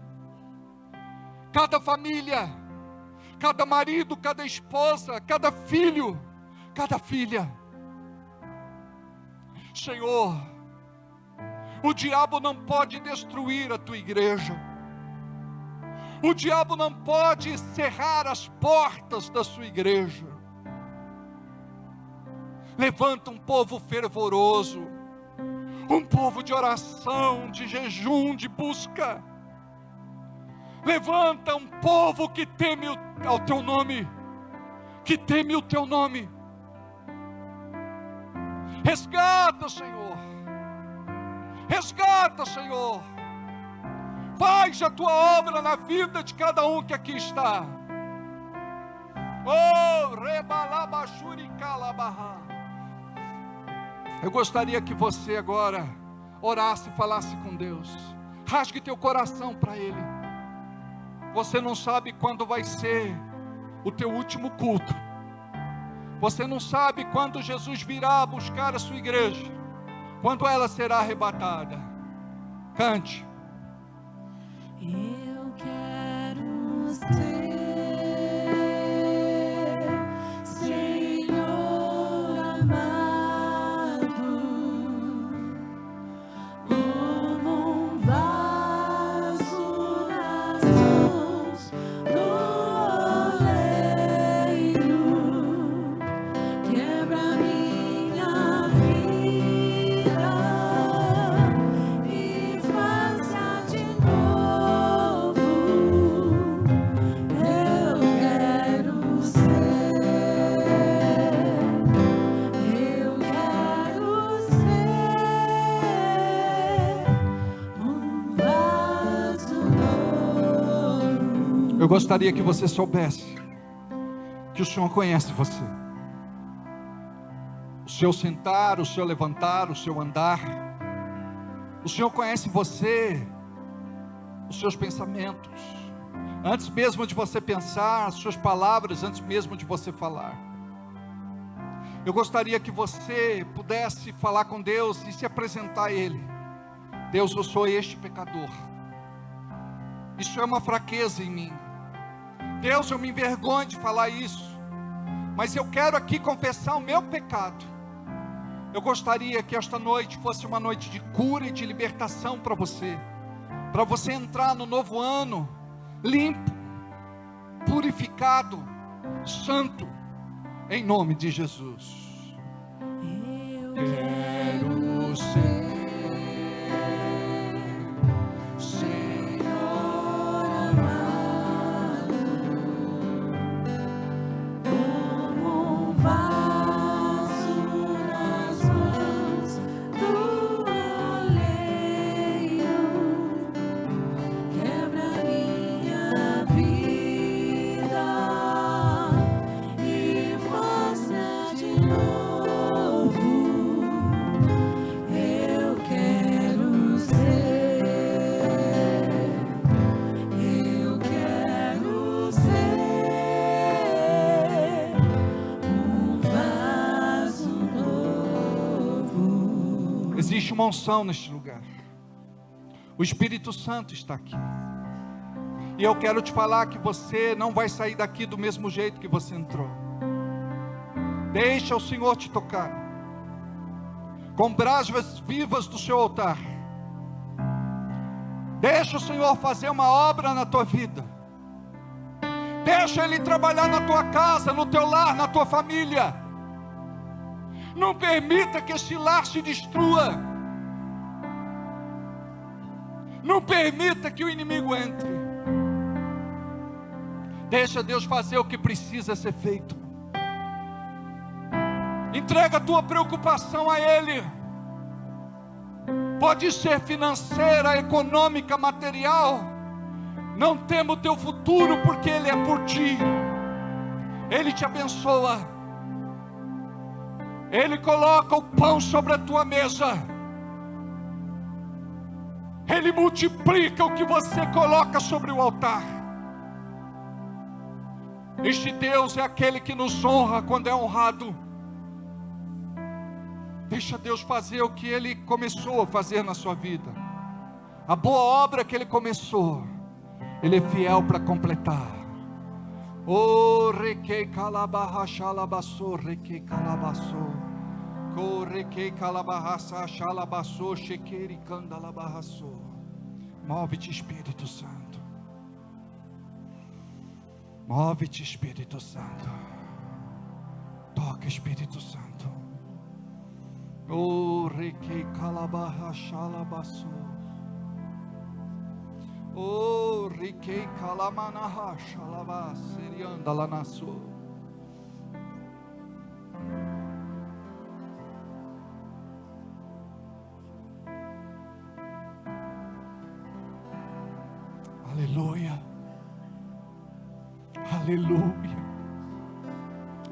cada família, cada marido, cada esposa, cada filho, cada filha. Senhor, o diabo não pode destruir a tua igreja. O diabo não pode cerrar as portas da sua igreja. Levanta um povo fervoroso, um povo de oração, de jejum, de busca. Levanta um povo que teme ao teu nome, que teme o teu nome. Resgata, Senhor. Resgata, Senhor. Faz a tua obra na vida de cada um que aqui está. Oh, rebalabachuricalabarra. Eu gostaria que você agora orasse e falasse com Deus. Rasgue teu coração para Ele. Você não sabe quando vai ser o teu último culto. Você não sabe quando Jesus virá buscar a sua igreja, quando ela será arrebatada. Cante. Eu quero ser Senhor amado, como um vaso nas mãos do oleiro. Quebra minha vida e faça de novo. Eu quero ser um vaso novo. Eu gostaria que você soubesse que o Senhor conhece você. O seu sentar, o seu levantar, o seu andar. O Senhor conhece você, os seus pensamentos. Antes mesmo de você pensar, as suas palavras, antes mesmo de você falar. Eu gostaria que você pudesse falar com Deus e se apresentar a Ele. Deus, eu sou este pecador. Isso é uma fraqueza em mim. Deus, eu me envergonho de falar isso, mas eu quero aqui confessar o meu pecado. Eu gostaria que esta noite fosse uma noite de cura e de libertação para você entrar no novo ano limpo, purificado, santo, em nome de Jesus. Eu Quero ser Senhor amado, como um vaso nas mãos do oleiro. Quebra minha vida e faça de novo. Eu quero ser um vaso novo. Existe uma unção neste lugar. O Espírito Santo está aqui. E eu quero te falar que você não vai sair daqui do mesmo jeito que você entrou. Deixa o Senhor te tocar com brasas vivas do seu altar. Deixa o Senhor fazer uma obra na tua vida. Deixa Ele trabalhar na tua casa, no teu lar, na tua família. Não permita que este lar se destrua. Não permita que o inimigo entre. Deixa Deus fazer o que precisa ser feito. Entrega a tua preocupação a Ele. Pode ser financeira, econômica, material. Não tema o teu futuro, porque Ele é por ti. Ele te abençoa. Ele coloca o pão sobre a tua mesa. Ele multiplica o que você coloca sobre o altar. Este Deus é aquele que nos honra quando é honrado. Deixa Deus fazer o que Ele começou a fazer na sua vida. A boa obra que Ele começou, Ele é fiel para completar. Oh, requei calabarra xalabaçô, requei calabaçô. Correquei calabarraça xalabaçô, chequeiri candalabarraçô. Move-te, Espírito Santo. Move-te, Espírito Santo. Toca, Espírito Santo. Oh, requei calabarra xalabaçô. Oh, requei calamanaha xalabá, serianda lanaçô. Aleluia. Aleluia.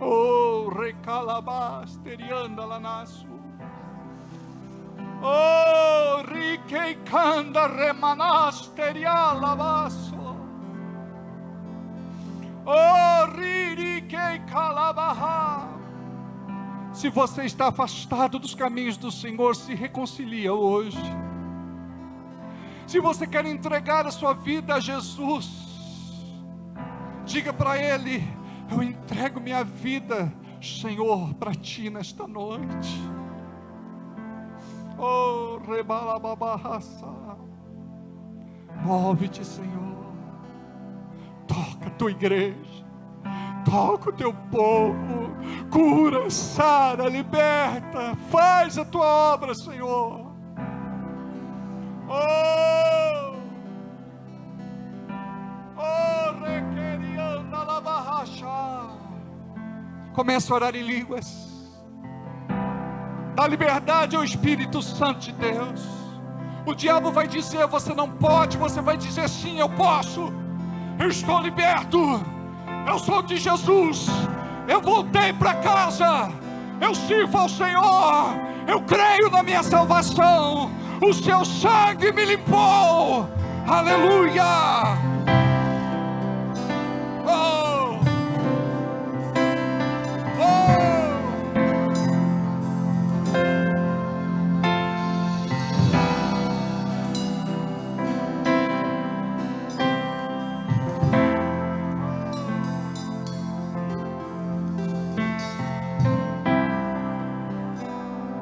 Oh, recalabasterianda lanasu. Oh, riqueicanda remanasteria lavaso. Oh, ririqueicalabaha. Se você está afastado dos caminhos do Senhor, se reconcilia hoje. Se você quer entregar a sua vida a Jesus, diga para Ele: eu entrego minha vida, Senhor, para Ti nesta noite. Oh, rebalababahassa. Move-te, Senhor. Toca a Tua igreja. Toca o Teu povo. Cura, sara, liberta. Faz a Tua obra, Senhor. Oh, requerianda la barracha. Começa a orar em línguas. Dá liberdade ao Espírito Santo de Deus. O diabo vai dizer: você não pode. Você vai dizer: sim, eu posso. Eu estou liberto. Eu sou de Jesus. Eu voltei para casa. Eu sirvo ao Senhor. Eu creio na minha salvação. O seu sangue me limpou. Aleluia. Oh. Oh.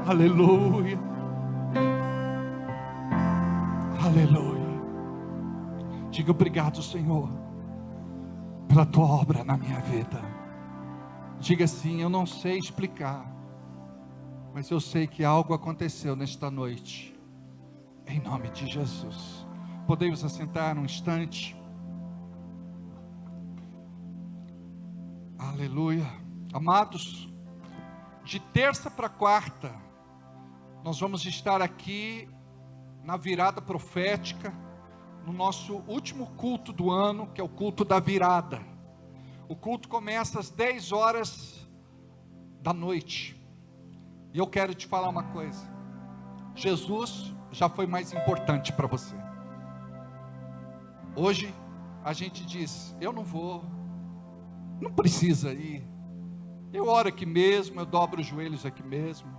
Aleluia. Aleluia. Diga: obrigado, Senhor, pela Tua obra na minha vida. Diga assim: eu não sei explicar, mas eu sei que algo aconteceu nesta noite. Em nome de Jesus. Podemos assentar um instante. Aleluia. Amados, de terça para quarta, nós vamos estar aqui na virada profética, no nosso último culto do ano, que é o culto da virada. O culto começa às 10 horas da noite. E eu quero te falar uma coisa: Jesus já foi mais importante para você. Hoje a gente diz: eu não vou, não precisa ir. Eu oro aqui mesmo, eu dobro os joelhos aqui mesmo.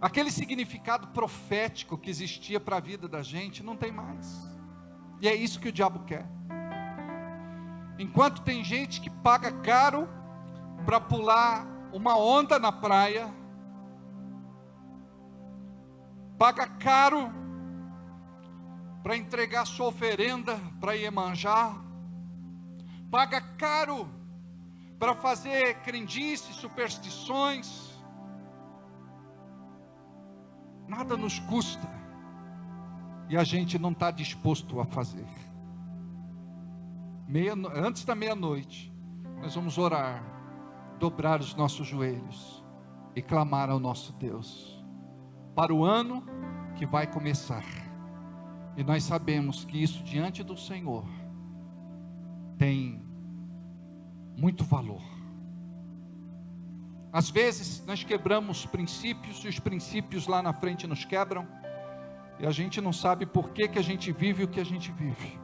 Aquele significado profético que existia para a vida da gente não tem mais. E é isso que o diabo quer. Enquanto tem gente que paga caro para pular uma onda na praia, paga caro para entregar sua oferenda para Iemanjá, paga caro para fazer crendices, superstições. Nada nos custa, e a gente não está disposto a fazer. Antes da meia-noite, nós vamos orar, dobrar os nossos joelhos e clamar ao nosso Deus para o ano que vai começar. E nós sabemos que isso diante do Senhor tem muito valor. Às vezes nós quebramos princípios, e os princípios lá na frente nos quebram, e a gente não sabe por que a gente vive o que a gente vive.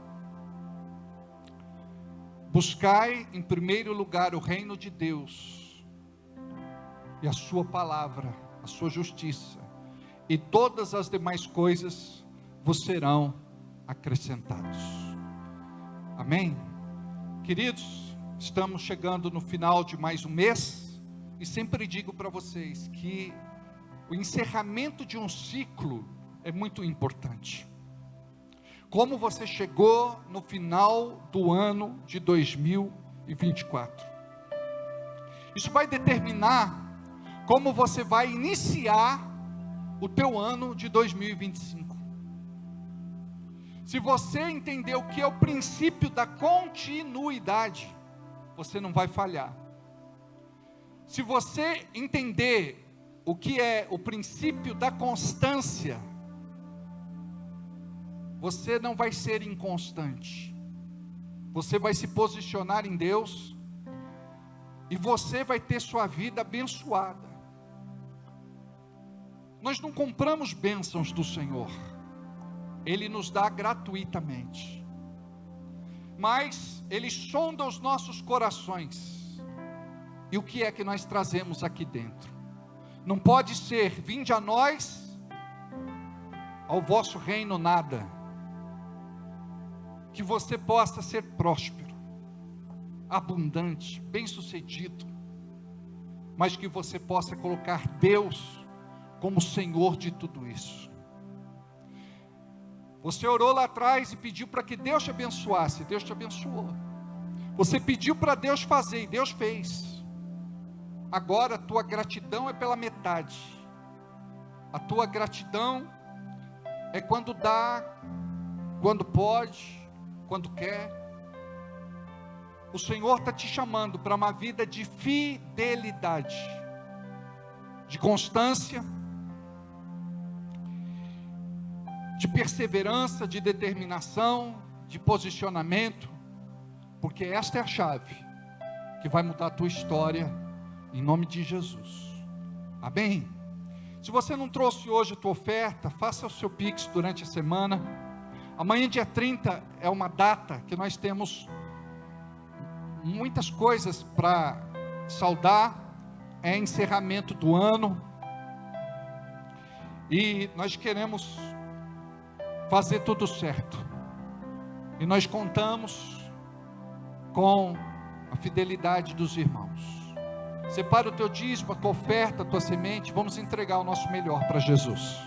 Buscai em primeiro lugar o reino de Deus, e a sua palavra, a sua justiça, e todas as demais coisas vos serão acrescentados. Amém? Queridos, estamos chegando no final de mais um mês, e sempre digo para vocês que o encerramento de um ciclo é muito importante. Como você chegou no final do ano de 2024. Isso vai determinar como você vai iniciar o teu ano de 2025. Se você entender o que é o princípio da continuidade, você não vai falhar. Se você entender o que é o princípio da constância, você não vai ser inconstante. Você vai se posicionar em Deus e você vai ter sua vida abençoada. Nós não compramos bênçãos do Senhor, Ele nos dá gratuitamente, mas Ele sonda os nossos corações. E o que é que nós trazemos aqui dentro? Não pode ser: vinde a nós, ao vosso reino nada. Que você possa ser próspero, abundante, bem-sucedido, mas que você possa colocar Deus como Senhor de tudo isso. Você orou lá atrás e pediu para que Deus te abençoasse, Deus te abençoou. Você pediu para Deus fazer e Deus fez. Agora a tua gratidão é pela metade. A tua gratidão é quando dá, quando pode, quando quer. O Senhor está te chamando para uma vida de fidelidade, de constância, de perseverança, de determinação, de posicionamento, porque esta é a chave que vai mudar a tua história, em nome de Jesus. Amém? Se você não trouxe hoje a tua oferta, faça o seu Pix durante a semana. Amanhã, dia 30, é uma data que nós temos muitas coisas para saudar. É encerramento do ano, e nós queremos fazer tudo certo, e nós contamos com a fidelidade dos irmãos. Separa o teu dízimo, a tua oferta, a tua semente. Vamos entregar o nosso melhor para Jesus.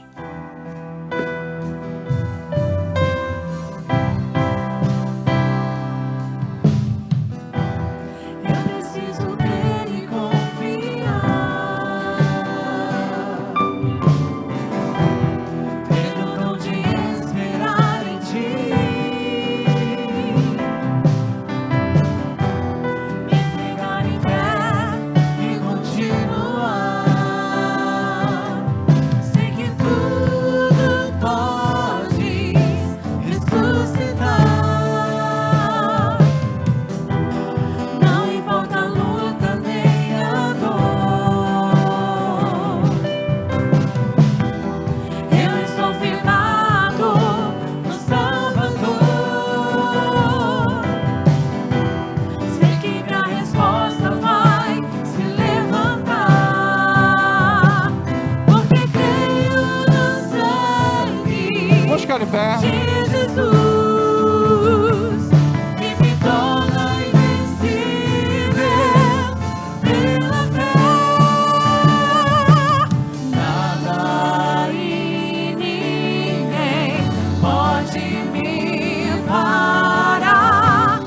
Ficar de pé. De Jesus, que me torna invencível pela fé. Nada e ninguém pode me parar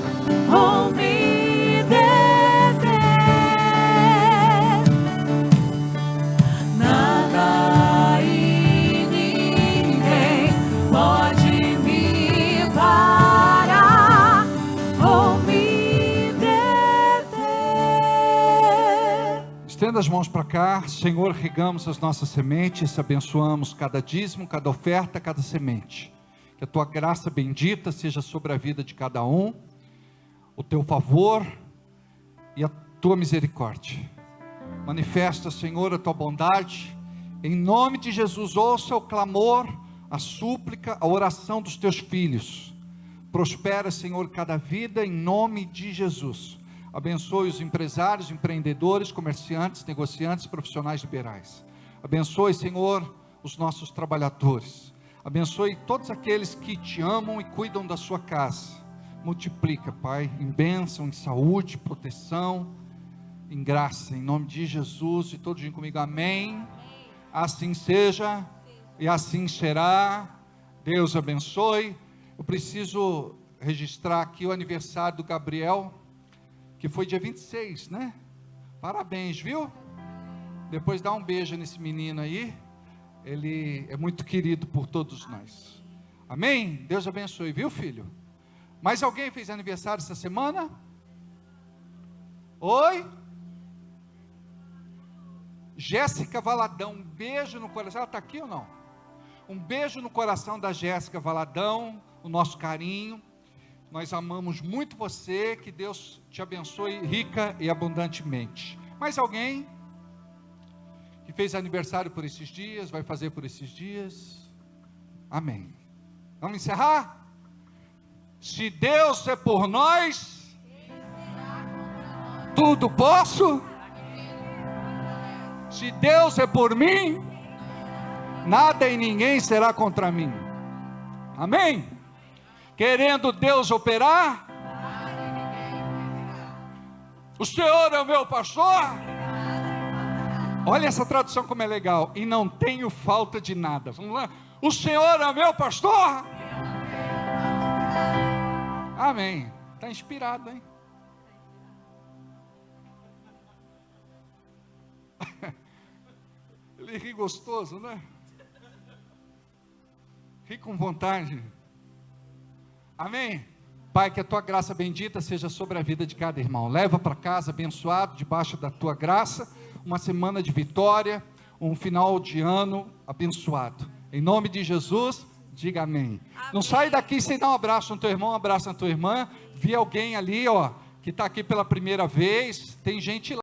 ou me deter. Nada e ninguém pode me parar ou me deter. Estenda as mãos para cá. Senhor, regamos as nossas sementes, abençoamos cada dízimo, cada oferta, cada semente. Que a tua graça bendita seja sobre a vida de cada um, o teu favor e a tua misericórdia. Manifesta, Senhor, a tua bondade. Em nome de Jesus, ouça o clamor, a súplica, a oração dos teus filhos. Prospera, Senhor, cada vida em nome de Jesus. Abençoe os empresários, empreendedores, comerciantes, negociantes, profissionais liberais. Abençoe, Senhor, os nossos trabalhadores. Abençoe todos aqueles que te amam e cuidam da sua casa. Multiplica, Pai, em bênção, em saúde, proteção, em graça, em nome de Jesus. E todos digam comigo, amém. Assim seja e assim será. Deus abençoe. Eu preciso registrar aqui o aniversário do Gabriel, que foi dia 26, né? Parabéns, viu? Depois dá um beijo nesse menino aí. Ele é muito querido por todos nós. Amém? Deus abençoe, viu, filho? Mais alguém fez aniversário essa semana? Oi? Jéssica Valadão, um beijo no coração. Ela está aqui ou não? Um beijo no coração da Jéssica Valadão, o nosso carinho. Nós amamos muito você, que Deus te abençoe rica e abundantemente. Mais alguém que fez aniversário por esses dias, vai fazer por esses dias? Amém. Vamos encerrar? Se Deus é por nós, tudo posso. Se Deus é por mim, nada e ninguém será contra mim. Amém? Querendo Deus operar, o Senhor é o meu pastor. Olha essa tradução como é legal. E não tenho falta de nada. Vamos lá. O Senhor é o meu pastor. Amém. Está inspirado, hein? Ele ri gostoso, né? Ri com vontade. Amém? Pai, que a tua graça bendita seja sobre a vida de cada irmão. Leva para casa abençoado, debaixo da tua graça, uma semana de vitória, um final de ano abençoado. Em nome de Jesus, diga amém. Não sai daqui sem dar um abraço no teu irmão, um abraço na tua irmã. Vi alguém ali, ó, que está aqui pela primeira vez. Tem gente lá.